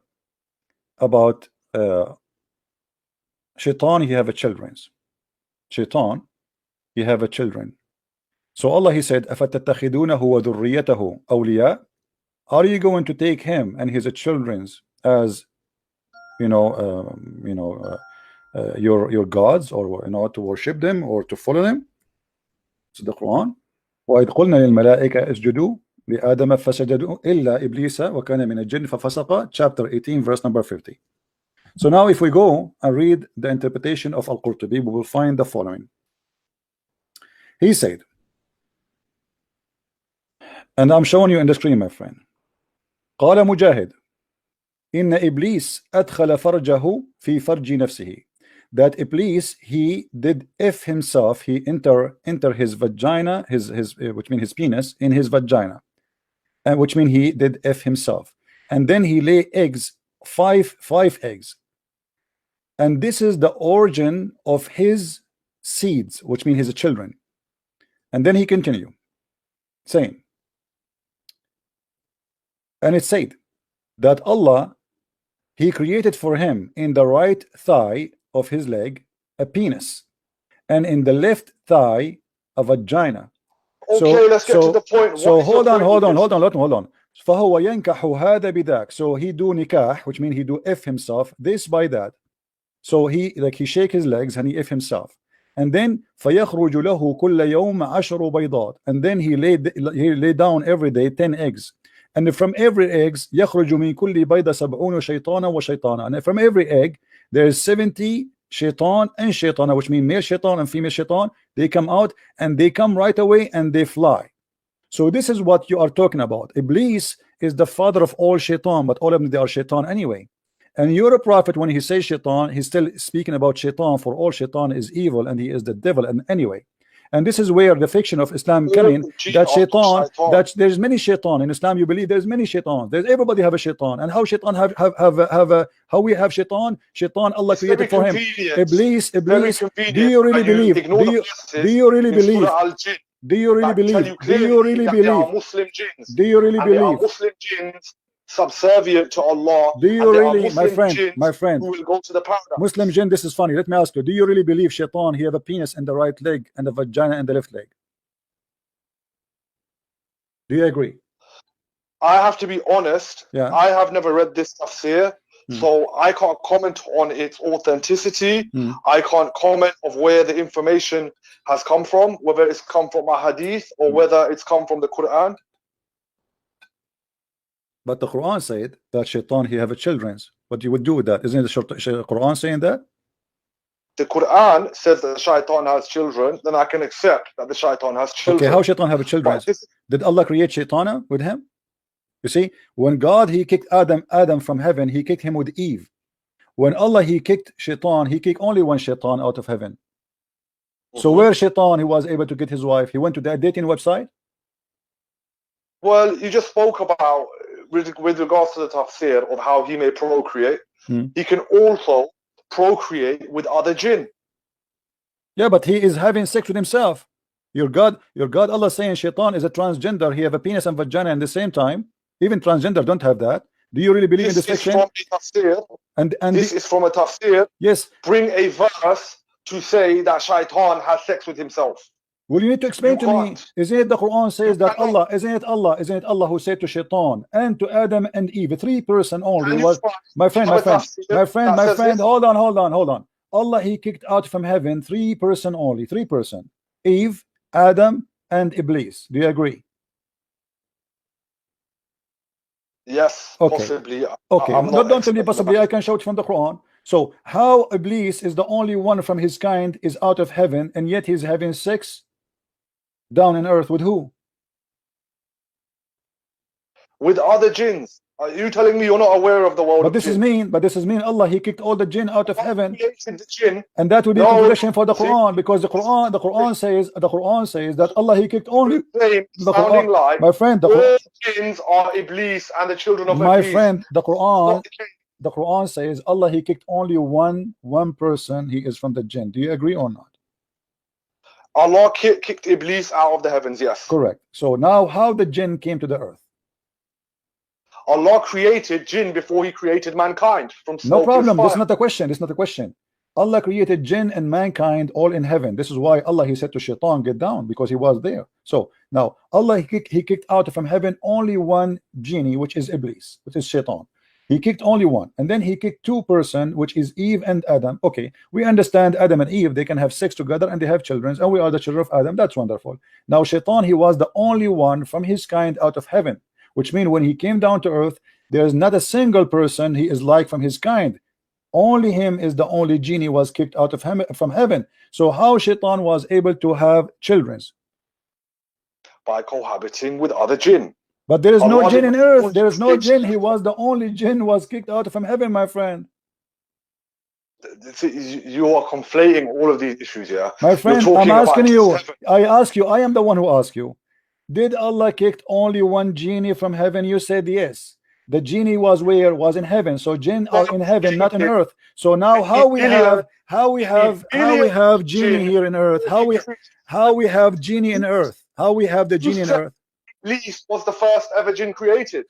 about shaitan, he have a children. Shaitan, he have a children. So Allah, He said, أَفَتَتَّخِذُونَهُ وَذُرِّيَّتَهُ أَوْلِيَاءَ? Are you going to take him and his children's as your gods, or to worship them or to follow them? It's the Quran. وَإِذْ قُلْنَا لِلْمَلَائِكَةِ اسْجُدُوا لِآدَمَ فَسَجَدُوا إِلَّا إِبْلِيسَ وَكَانَ مِنَ الْجِنِّ فَفَسَقَ, chapter 18, verse number 50. So now if we go and read the interpretation of Al-Qurtubi, we will find the following. He said, and I'm showing you in the screen, my friend. قال مجاهد إن إبليس أدخل فرجه في فرج نفسه. That Iblis, he did if himself, he enter his vagina, his which means his penis, in his vagina, and which means he did if himself, and then he lay eggs, five eggs, and this is the origin of his seeds, which means his children. And then he continued saying, and it said that Allah, He created for him in the right thigh of his leg a penis, and in the left thigh a vagina. Okay, let's get to the point. So hold on. فهو ينكح هذا بذاك. So he do nikah, which means he do if himself, this by that. So he shake his legs and he if himself. And then فيخرج له كل يوم 10 بيضات. And then he lay down every day 10 eggs. And from every eggs يخرج من كل بيضة 70 شيطانا وشيطانا. And from every egg there is 70 shaitan and shaitana, which mean male shaitan and female shaitan. They come out and they come right away and they fly. So this is what you are talking about. Iblis is the father of all shaitan, but all of them, they are shaitan anyway. And you're a prophet, when he says shaitan, he's still speaking about shaitan, for all shaitan is evil and he is the devil. And anyway, and this is where the fiction of Islam come in, that shaitan, that there's many shaitan in Islam. You believe there's many shaitan, there's everybody have a shaitan. And how shaitan have how we have shaitan Allah it's created for him. Iblis, do you really believe, do you really believe Muslim jinns subservient to Allah? Do you really, my friend, who will go to the paradise? Muslim jinn, this is funny. Let me ask you, do you really believe shaitan, he have a penis in the right leg and a vagina in the left leg? Do you agree? I have to be honest. Yeah. I have never read this tafsir, so I can't comment on its authenticity. I can't comment of where the information has come from, whether it's come from a hadith or whether it's come from the Quran. But the Quran said that shaitan, he have a children's. What you would do with that? Isn't the Quran saying that? The Quran says that the shaitan has children, then I can accept that the shaitan has children. Okay, how shaitan have a children? Did Allah create shaitana with him? You see, when God, he kicked Adam from heaven, he kicked him with Eve. When Allah, he kicked shaitan, he kicked only one shaitan out of heaven. So where shaitan, he was able to get his wife? He went to that dating website? Well, you just spoke about, with regards to the tafsir of how he may procreate, he can also procreate with other jinn. Yeah, but he is having sex with himself. Your God Allah saying shaitan is a transgender. He have a penis and vagina at the same time. Even transgender don't have that. Do you really believe in this fiction? From a tafsir, and this is from a tafsir. Yes. Bring a verse to say that shaitan has sex with himself. Well, you need to explain to me. Isn't it the Quran says that Allah? Isn't it Allah who said to shaitan and to Adam and Eve, 3 person only was my friend. Hold on. Allah, he kicked out from heaven 3 person only, 3 person. Eve, Adam, and Iblis. Do you agree? Yes, okay. Possibly. Okay, don't tell me possibly. I can show it from the Quran. So how Iblis is the only one from his kind is out of heaven, and yet he's having sex down in earth with who? With other jinns. Are you telling me you're not aware of the world? But this is mean Allah, he kicked all the jinn out of heaven, the jinn. And that would be contradiction for the Quran, because the Quran says that Allah, he kicked only the Quran. Like my friend, all jinns are Iblis and the children of my Iblis. Friend, the Quran says Allah, he kicked only one person. He is from the jinn. Do you agree or not? Allah kicked Iblis out of the heavens. Yes, correct. So now how the jinn came to the earth? Allah created jinn before he created mankind from smoke. No problem. This is not a question. Allah created jinn and mankind all in heaven. This is why Allah, he said to Shaitan, get down, because he was there. So now Allah, he kicked out from heaven only one genie, which is Iblis, which is Shaitan. He kicked only one, and then he kicked two person, which is Eve and Adam. Okay, we understand Adam and Eve, they can have sex together and they have children, and we are the children of Adam. That's wonderful. Now Shaitan, he was the only one from his kind out of heaven, which means when he came down to earth, there's not a single person he is like from his kind. Only him is the only genie was kicked out of him from heaven. So how Shaitan was able to have children? By cohabiting with other jinn. But there is no jinn in earth. There is no jinn. He was the only jinn was kicked out from heaven, my friend. You are conflating all of these issues, yeah? My friend, I'm asking you. I ask you. I am the one who asked you. Did Allah kicked only one genie from heaven? You said yes. The genie was where? Was in heaven. So jinn are in heaven, not on earth. So now how we have genie here in earth? How we have genie in earth? How we have the genie in earth? Iblis was the first ever jinn created.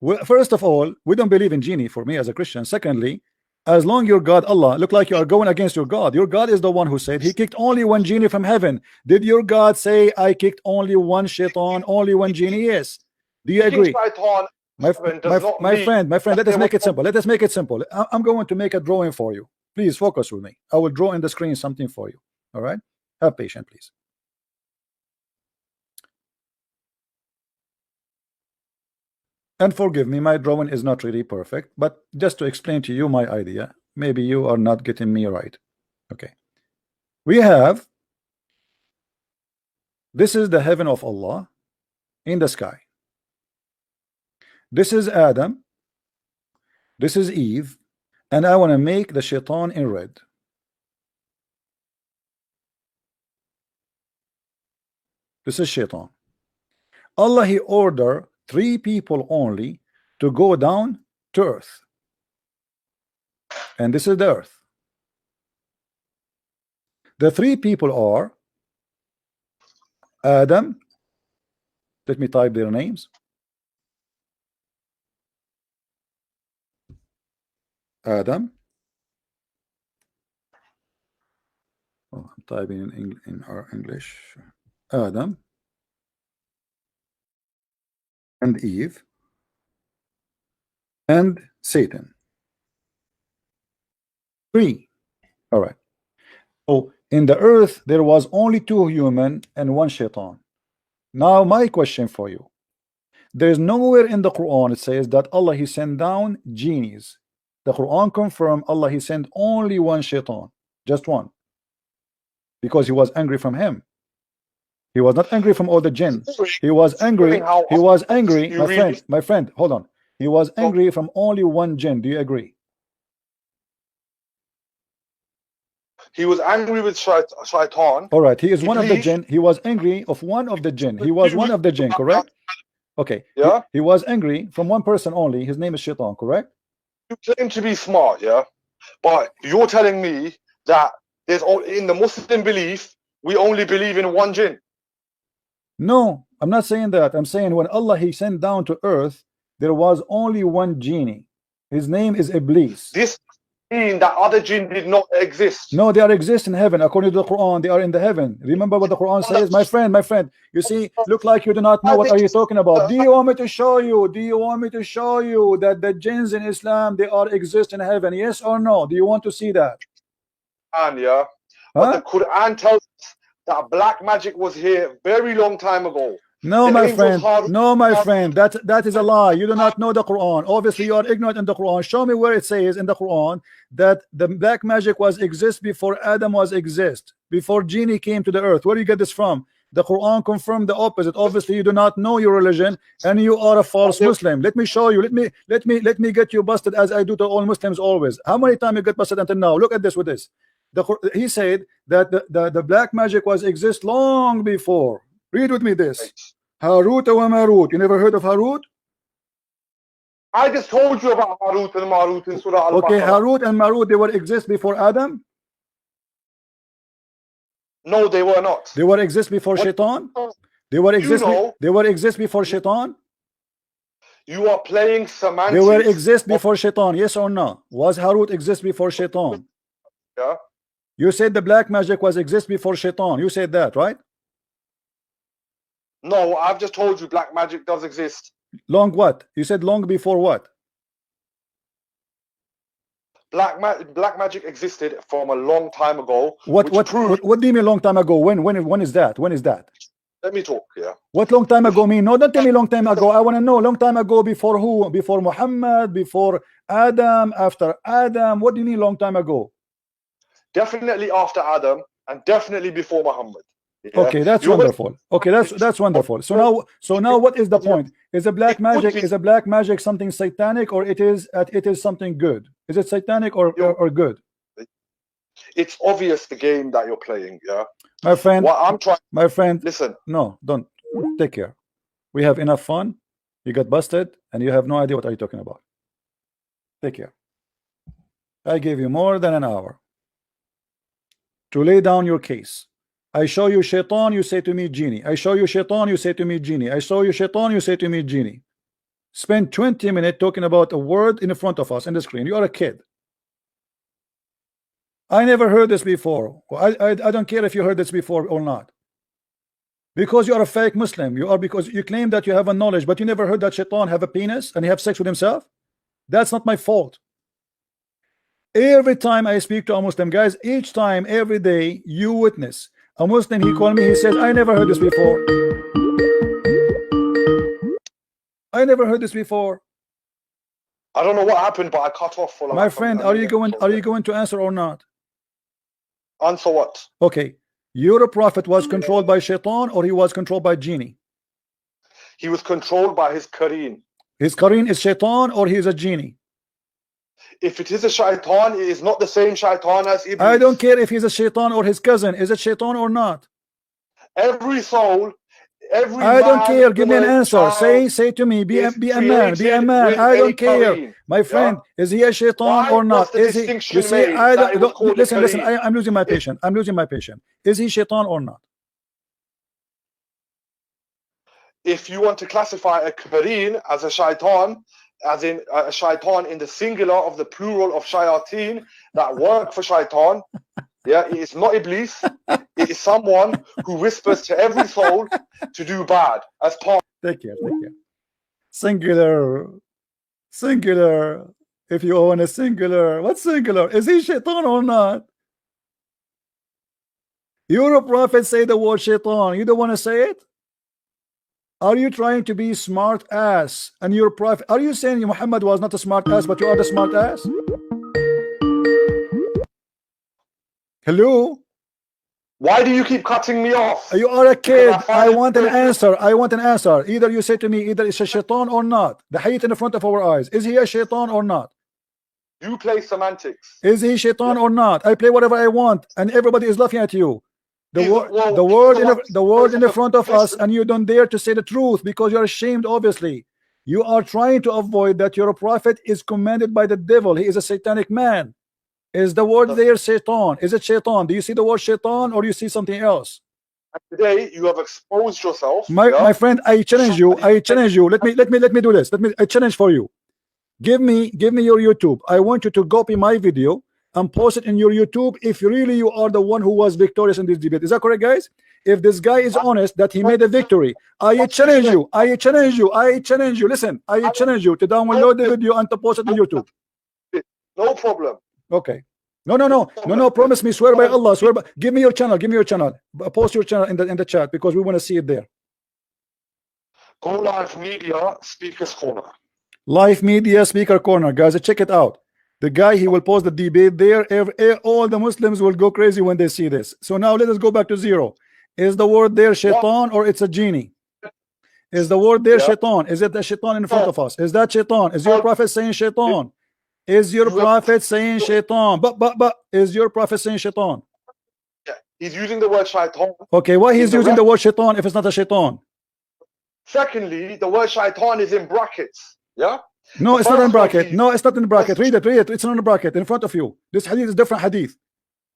Well, first of all, we don't believe in genie for me as a Christian. Secondly, as long your God Allah look like you are going against your God. Your God is the one who said he kicked only one genie from heaven. Did your God say I kicked only one shaitan, only one genie? Yes. Do you agree? My friend, let us make it simple. Let us make it simple. I'm going to make a drawing for you. Please focus with me. I will draw in the screen something for you. All right? Have patience, please. And forgive me, my drawing is not really perfect, but just to explain to you my idea, maybe you are not getting me right. Okay. We have, this is the heaven of Allah in the sky. This is Adam. This is Eve. And I want to make the shaitan in red. This is shaitan. Allah, he ordered 3 people only to go down to earth. And this is the earth. The 3 people are Adam. Let me type their names. Adam. Oh, I'm typing in our English. Adam and Eve and Satan. 3. All right. So in the earth there was only 2 human and 1 shaitan. Now my question for you. There is nowhere in the Quran it says that Allah he sent down genies. The Quran confirmed Allah he sent only 1 shaitan, just 1, because he was angry from him. He was not angry from all the jinn. He was angry. He was angry. My friend, hold on. He was angry from only 1 jinn. Do you agree? He was angry with shaitan. All right. He is one of the jinn. He was angry of one of the jinn. He was one of the jinn, correct? Okay. Yeah. He was angry from 1 person only. His name is Shaitan, correct? You claim to be smart, yeah, but you're telling me that there's in the Muslim belief we only believe in 1 jinn. No, I'm not saying that. I'm saying when Allah he sent down to earth, there was only 1 genie. His name is Iblis. This mean that other jinn did not exist? No, they are exist in heaven. According to the Quran, they are in the heaven. Remember what the Quran says? My friend, you see, look like you do not know what are you talking about. Do you want me to show you? Do you want me to show you that the jinns in Islam, they are exist in heaven? Yes or no? Do you want to see that? And yeah, but the Quran tells us that black magic was here very long time ago. No, my friend. No, my friend. That is a lie. You do not know the Quran. Obviously, you are ignorant in the Quran. Show me where it says in the Quran that the black magic was exist before Adam was exist, before genie came to the earth. Where do you get this from? The Quran confirmed the opposite. Obviously, you do not know your religion, and you are a false Muslim. Let me show you. Let me get you busted as I do to all Muslims always. How many times you get busted until now? Look at this with this. He said that the black magic was exist long before. Read with me this. Harut wa Marut. You never heard of Harut? I just told you about Harut and Marut in Surah Al-Baqarah. Okay, Harut and Marut, they were exist before Adam? No, they were not. They were exist before Shaitan? They were exist before Shaitan? You are playing semantics. They will exist before Shaitan, yes or no? Was Harut exist before Shaitan? Yeah. You said the black magic was exist before Shaitan. You said that, right? No, I've just told you black magic does exist. Long what? You said long before what? Black magic existed from a long time ago. What do you mean long time ago? When is that? When is that? Let me talk, yeah. What long time ago mean? No, don't tell me long time ago. I want to know long time ago before who? Before Muhammad, before Adam, after Adam. What do you mean long time ago? Definitely after Adam and definitely before Muhammad. Yeah? Okay, that's wonderful. Okay, that's wonderful. So now what is the point? Is a black magic something satanic, or it is something good? Is it satanic or good? It's obvious the game that you're playing, yeah. My friend, what I'm trying, my friend, listen. No, don't. Take care. We have enough fun. You got busted and you have no idea what are you talking about. Take care. I gave you more than an hour to lay down your case. I show you Shaitan, you say to me genie. I show you Shaitan, you say to me genie. I show you Shaitan, you say to me genie. Spend 20 minutes talking about a word in front of us in the screen. You are a kid. I never heard this before. I don't care if you heard this before or not. Because you are a fake Muslim. You are, because you claim that you have a knowledge, but you never heard that Shaitan have a penis and he have sex with himself. That's not my fault. Every time I speak to a Muslim, guys, each time, every day, you witness a Muslim. He called me, he says, I never heard this before. I never heard this before. I don't know what happened, but I cut off for like my friend. Are you going to answer or not? Answer what? Okay. Your prophet was controlled by Shaitan, or he was controlled by genie? He was controlled by his Qareen. His Qareen is Shaitan, or he is a genie? If it is a Shaitan, it is not the same Shaitan as Iblis. I don't care if he's a Shaitan or his cousin. Is it Shaitan or not? Every soul, I don't care. Give me an answer. Say to me. Be a man. Be a man. I don't care. My friend, is he a Shaitan or not? Is he? You see, I don't. Listen. I'm losing my patience. I'm losing my patience. Is he Shaitan or not? If you want to classify a Qareen as a Shaitan, as in a Shaitan in the singular of the plural of Shayateen that work for Shaitan, yeah, it is not Iblis. It is someone who whispers to every soul to do bad as part. Take care. Singular. If you own a singular, what's singular? Is he Shaitan or not? Your prophet say the word Shaitan. You don't want to say it? Are you trying to be smart ass? And your prophet, are you saying Muhammad was not a smart ass, but you are the smart ass? Hello? Why do you keep cutting me off? You are a kid. I want an answer. I want an answer. Either you say to me, either it's a Shaitan or not. The hadith in the front of our eyes. Is he a Shaitan or not? You play semantics. Is he Shaitan or not? I play whatever I want, and everybody is laughing at you. The word in the front of us, and you don't dare to say the truth because you're ashamed. Obviously, you are trying to avoid that your prophet is commanded by the devil. He is a satanic man. Is the word there Shaitan? Is it Shaitan? Do you see the word Shaitan, or do you see something else? Today you have exposed yourself. My friend, I challenge you. Let me do this. I challenge for you. Give me your YouTube. I want you to copy my video and post it in your YouTube if really you are the one who was victorious in this debate. Is that correct, guys? If this guy is honest that he made a victory, I challenge you. Listen, I challenge you to download the video and to post it on YouTube. No problem. Okay. No. Promise me. Swear by Allah. Swear by. Give me your channel. Post your channel in the chat because we want to see it there. GoLiveMedia Speakers Corner. Live Media Speaker Corner, guys. Check it out. The guy, he will post the debate there. All the Muslims will go crazy when they see this. So now let us go back to zero. Is the word there Shaitan or it's a genie? Is the word there Shaitan? Is it the Shaitan in front of us? Is that Shaitan? Is your prophet saying Shaitan? Is your prophet saying Shaitan? But is your prophet saying Shaitan? Yeah, he's using the word Shaitan. Okay, why he's using the word Shaitan if it's not a Shaitan? Secondly, the word Shaitan is in brackets. Yeah. No, it's not in bracket. No, it's not in bracket. Read it. It's not in bracket in front of you. This hadith is different hadith.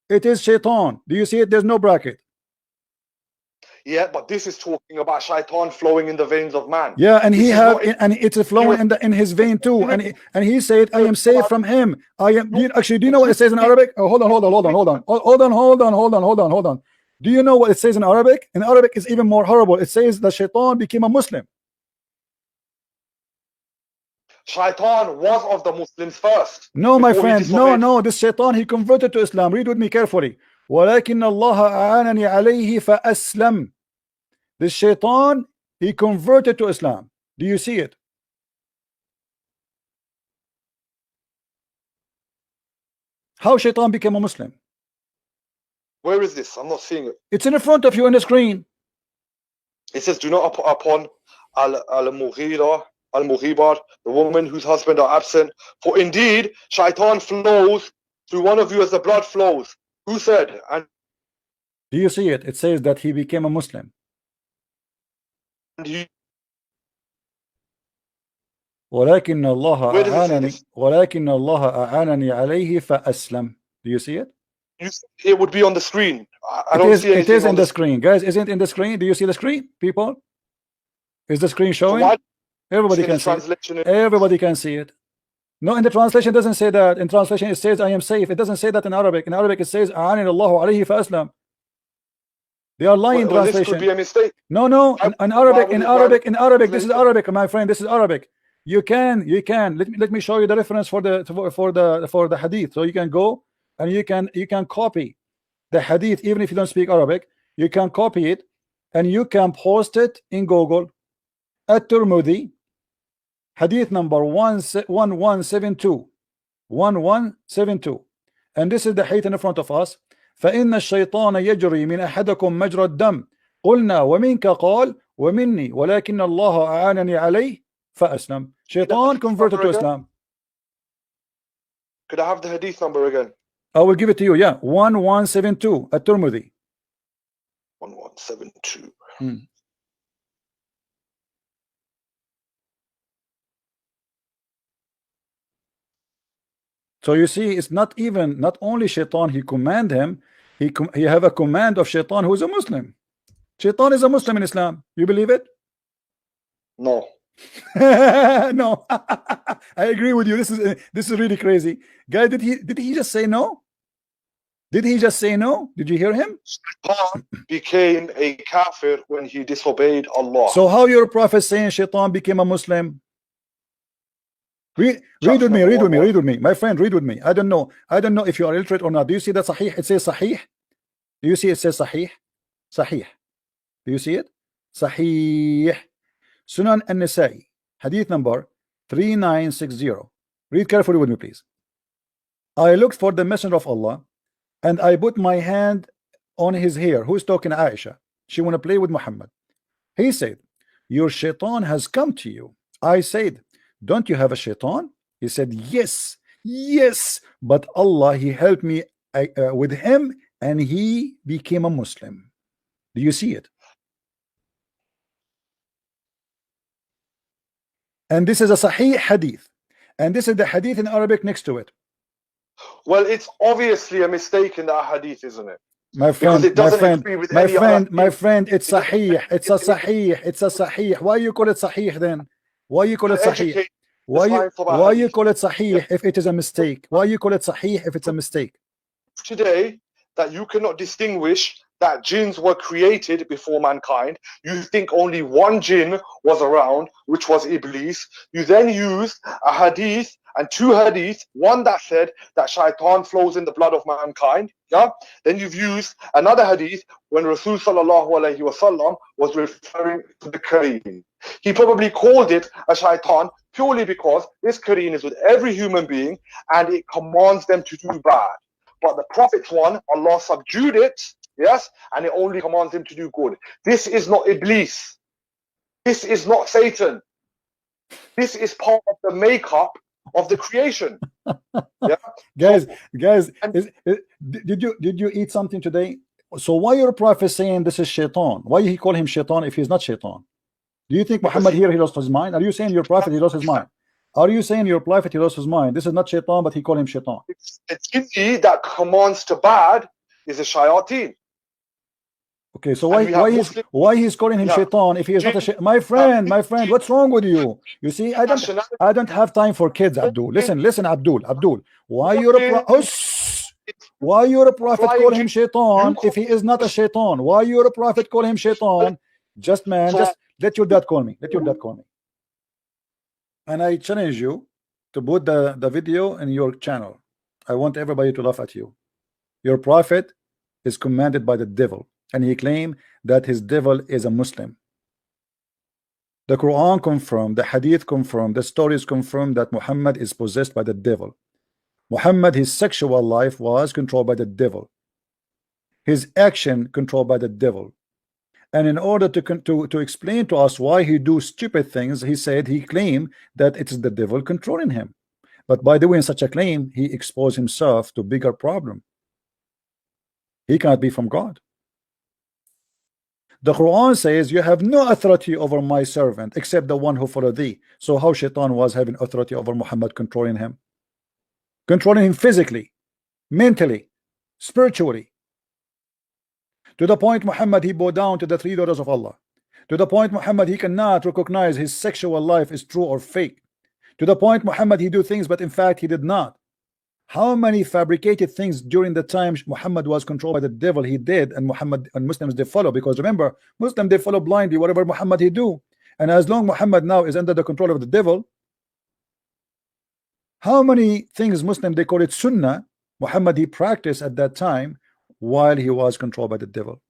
It is Shaitan. Do you see it? There's no bracket. Yeah, but this is talking about shaitan flowing in the veins of man. Yeah, and This he is have not- and it's flowing in his vein too, and he said, "I am safe from him." I am. Actually, do you know what it says in Arabic? Oh, hold on. Do you know what it says in Arabic? In Arabic, it's even more horrible. It says that Shaitan became a Muslim. Shaitan was of the Muslims first. No, my before he friend. disobeyed. No. This Shaitan, he converted to Islam. Read with me carefully. ولكن الله أعانني عليه فأسلم. This Shaitan, he converted to Islam. Do you see it? How Shaitan became a Muslim? Where is this? I'm not seeing it. It's in front of you on the screen. It says, do not upon al-Mughibar, the woman whose husband are absent. For indeed, shaitan flows through one of you as the blood flows. Who said? And do you see it? It says that he became a Muslim. ولكن الله أعانني عليه فأسلم. Do you see it? It would be on the screen. I don't see anything. It is in the screen, guys. Isn't it in the screen? Do you see the screen, people? Is the screen showing? So everybody can see it. Everybody can see it. No, in the translation it doesn't say that. In translation it says I am safe. It doesn't say that in Arabic. In Arabic it says أعانني الله عليه فأسلم. They are lying in translation. This could be a mistake. No. In Arabic. This is Arabic, my friend. This is Arabic. You can. Let me show you the reference for the hadith, so you can go and you can copy the hadith, even if you don't speak Arabic. You can copy it and you can post it in Google. At-Tirmidhi, hadith number 1172, and this is the hadith in front of us. فإن الشيطان يجري من أحدكم مجرى الدم قلنا ومنك قال ومني ولكن الله أعانني عليه فأسلم. Shaitan converted to Islam. Could I have the hadith number again? I will give it to you. Yeah, 1172 at Tirmidhi. 1172. So you see, it's not only Shaitan he command him, he have a command of Shaitan who is a Muslim. Shaitan is a Muslim in Islam. You believe it? No. No. I agree with you. This is really crazy. Guy, did he just say no? Did he just say no? Did you hear him? Shaitan became a kafir when he disobeyed Allah. So how your prophet saying Shaitan became a Muslim? Read with me, my friend. Read with me. I don't know if you are illiterate or not. Do you see that Sahih? It says Sahih. Do you see it says Sahih? Sahih. Do you see it? Sahih. Sunan an-Nasa'i, hadith number 3960. Read carefully with me, please. I looked for the messenger of Allah and I put my hand on his hair. Who's talking? Aisha. She want to play with Muhammad. He said, your shaitan has come to you. I said, don't you have a shaitan? He said, yes, but Allah, he helped me with him and he became a Muslim. Do you see it? And this is a Sahih hadith, and this is the hadith in Arabic next to it. Well, it's obviously a mistake in that hadith, isn't it? My friend, it's Sahih. It's a Sahih. Why you call it Sahih then? Why you call it Sahih? Why you call it Sahih if it is a mistake? Why you call it Sahih if it's a mistake? Today, that you cannot distinguish that jinns were created before mankind. You think only one jinn was around, which was Iblis. You then used a hadith and two hadiths, one that said that shaitan flows in the blood of mankind. Yeah. Then you've used another hadith when Rasul sallallahu alaihi wasallam was referring to the Kareem. He probably called it a shaitan purely because this Kareem is with every human being and it commands them to do bad. But the Prophet's one, Allah subdued it, yes, and it only commands him to do good. This is not Iblis. This is not Satan. This is part of the makeup of the creation. Yeah? Guys, did you eat something today? So why your prophet saying this is shaitan? Why he call him shaitan if he's not shaitan? Do you think Muhammad here he lost his mind? Are you saying your prophet he lost his mind? Are you saying your prophet he lost his mind? This is not shaitan, but he called him shaitan. It's jinni that commands to bad is a shayateen. Okay, so And we have why he's calling him shaitan if he is not a my friend, what's wrong with you? You see, I don't have time for kids, Abdul. Listen, Abdul. Why you're a prophet call him shaitan if he is not a shaitan? Why you're a prophet call him shaitan? Just let your dad call me. And I challenge you to put the video in your channel. I want everybody to laugh at you. Your prophet is commanded by the devil, and he claimed that his devil is a Muslim. The Quran confirmed, the Hadith confirmed, the stories confirmed that Muhammad is possessed by the devil. Muhammad, his sexual life was controlled by the devil. His action controlled by the devil. And in order to explain to us why he do stupid things, he claimed that it's the devil controlling him. But by the way, in such a claim, he exposed himself to bigger problem. He cannot be from God. The Quran says, you have no authority over my servant except the one who followed thee. So how Shaitan was having authority over Muhammad, controlling him physically, mentally, spiritually, to the point Muhammad he bowed down to the three daughters of Allah, to the point Muhammad he cannot recognize his sexual life is true or fake, to the point Muhammad he do things but in fact he did not. How many fabricated things during the time Muhammad was controlled by the devil he did, and Muhammad and Muslims they follow, because remember, Muslims they follow blindly whatever Muhammad he do. And as long Muhammad now is under the control of the devil, how many things Muslim they call it Sunnah Muhammad he practiced at that time while he was controlled by the devil?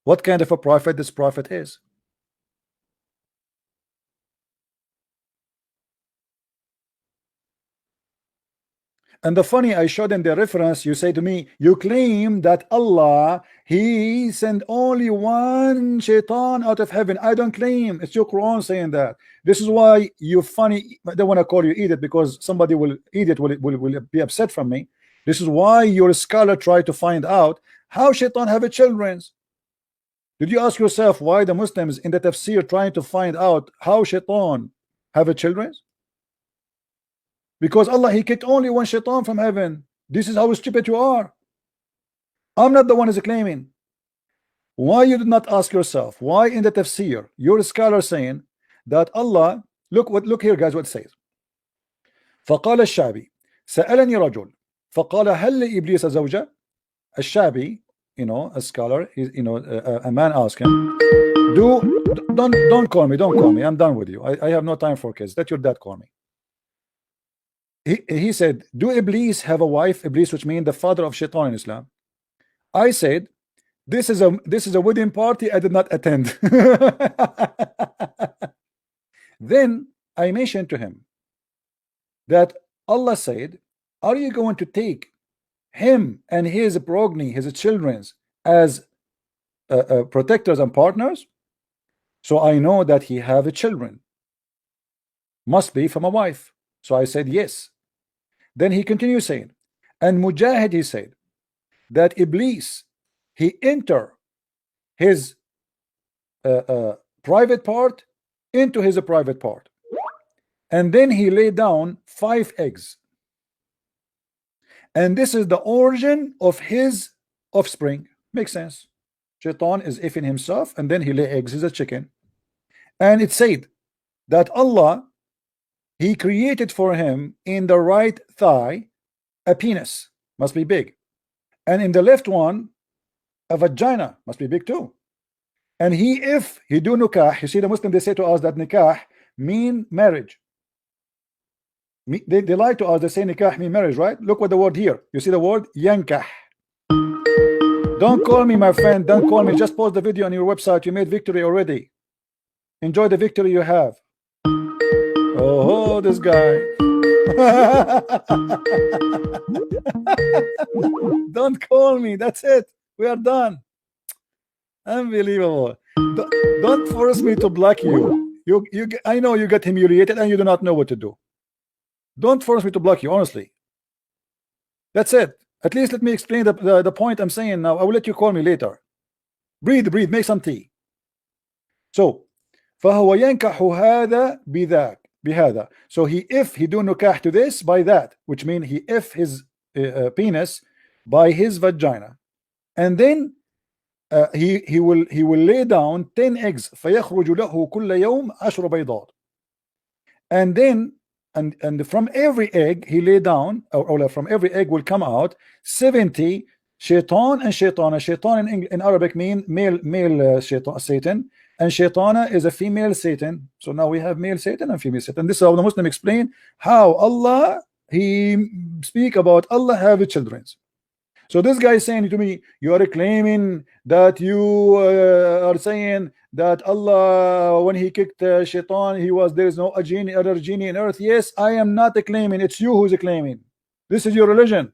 What kind of a prophet this prophet is? And the funny, I showed them the reference. You say to me, you claim that Allah he sent only one shaitan out of heaven. I don't claim. It's your Quran saying that. This is why you funny. I don't want to call you idiot because somebody will idiot will be upset from me. This is why your scholar try to find out how shaitan have a children. Did you ask yourself why the Muslims in the tafsir trying to find out how shaitan have a children? Because Allah he kicked only one shaitan from heaven. This is how stupid you are. I'm not the one who's claiming. Why you did not ask yourself why in the tafsir your scholar saying that Allah, look here guys what it says. فقال الشعبي سألني رجل فقال هل لإبليس زوجة. الشعبي, you know, a scholar, a man asked him, don't call me, I'm done with you. I have no time for kids. Let your dad call me. He said, do Iblis have a wife? Iblis, which means the father of Shaitan in Islam. I said, this is a wedding party I did not attend. Then I mentioned to him that Allah said, are you going to take him and his progeny, his children, as protectors and partners? So I know that he have children, must be from a wife. So I said yes. Then he continues saying, and Mujahid he said that Iblis he enter his private part into his private part, and then he lay down 5 eggs, and this is the origin of his offspring. Makes sense. Shaitan is ifing himself, and then he lay eggs. He's a chicken. And it said that Allah he created for him in the right thigh a penis, must be big, and in the left one a vagina, must be big too. And if he do nikah, you see the Muslim they say to us that nikah mean marriage. They lie to us, they say nikah mean marriage, right? Look what the word here, you see the word yankah. Don't call me my friend, don't call me, just post the video on your website. You made victory already. Enjoy the victory you have. Oh, this guy. Don't call me. That's it. We are done. Unbelievable. Don't force me to block you. I know you get humiliated and you do not know what to do. Don't force me to block you, honestly. That's it. At least let me explain the point I'm saying now. I will let you call me later. Breathe, make some tea. So, فهو ينكح هذا بذاك بهذا. So if he do nikah to this by that, which means he if his penis by his vagina. and then he will lay down 10 eggs. فيخرج له كل يوم 10 بيضات. And then and from every egg he lay down, or from every egg will come out 70 shaitan and shaitana. Shaitan in Arabic mean male Satan, and shaitana is a female Satan. So now we have male Satan and female Satan. This is how the Muslim explain how Allah, he speak about Allah have children. So this guy is saying to me, you are claiming that you are saying that Allah, when he kicked shaitan, there is no other genie in earth. Yes, I am not claiming, it's you who's claiming. This is your religion.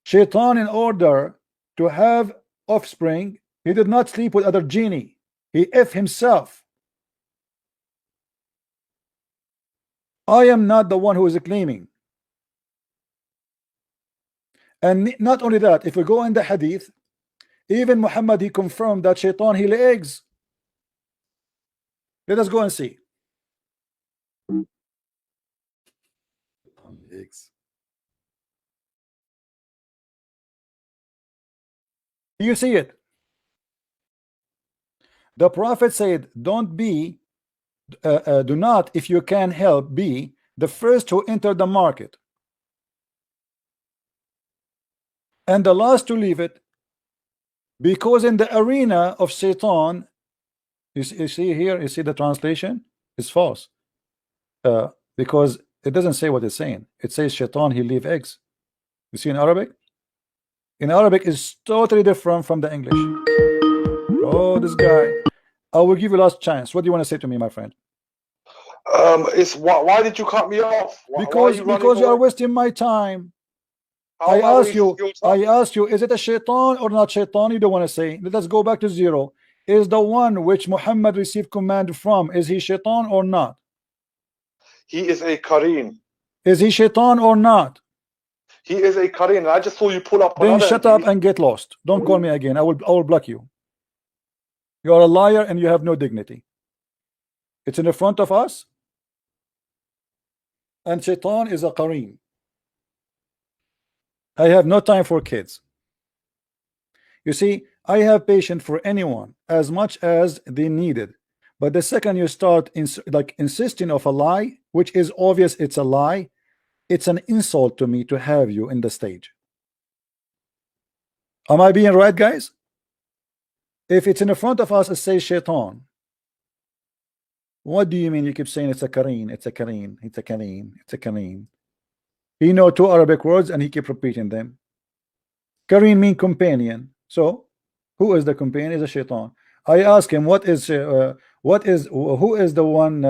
Shaitan, in order to have offspring, he did not sleep with other genie. He F himself. I am not the one who is claiming. And not only that, if we go in the hadith, even Muhammad, he confirmed that shaitan, he lay eggs. Let us go and see. Eggs. You see it. The Prophet said, don't be, do not, if you can help, be the first to enter the market and the last to leave it, because in the arena of Satan, you see here, you see the translation is false, because it doesn't say what it's saying. It says shaitan, he leave eggs. You see in Arabic? In Arabic is totally different from the English. Oh, this guy. I will give you last chance. What do you want to say to me, my friend? It's why did you cut me off? Because you are wasting my time. I ask you, is it a shaitan or not shaitan? You don't want to say. Let us go back to zero. Is the one which Muhammad received command from, is he shaitan or not? He is a Kareem. Is he shaitan or not? He is a Kareem. I just saw you pull up. Then shut up and get lost. Don't call me again. I will block you. You are a liar and you have no dignity. It's in the front of us. And shaitan is a Kareem. I have no time for kids. You see, I have patience for anyone as much as they needed. But the second you start insisting of a lie, which is obvious it's a lie, it's an insult to me to have you in the stage. Am I being right, guys? If it's in the front of us, it says shaitan. What do you mean? You keep saying it's a Kareem, it's a Kareem, it's a Kareem, it's a Kareem. He know 2 Arabic words and he keep repeating them. Kareem mean companion. So who is the companion? Is a shaitan. I ask him, who is the one,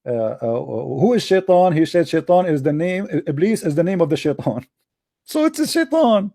who is shaitan? He said shaitan is the name, Iblis is the name of the shaitan. So it's a shaitan.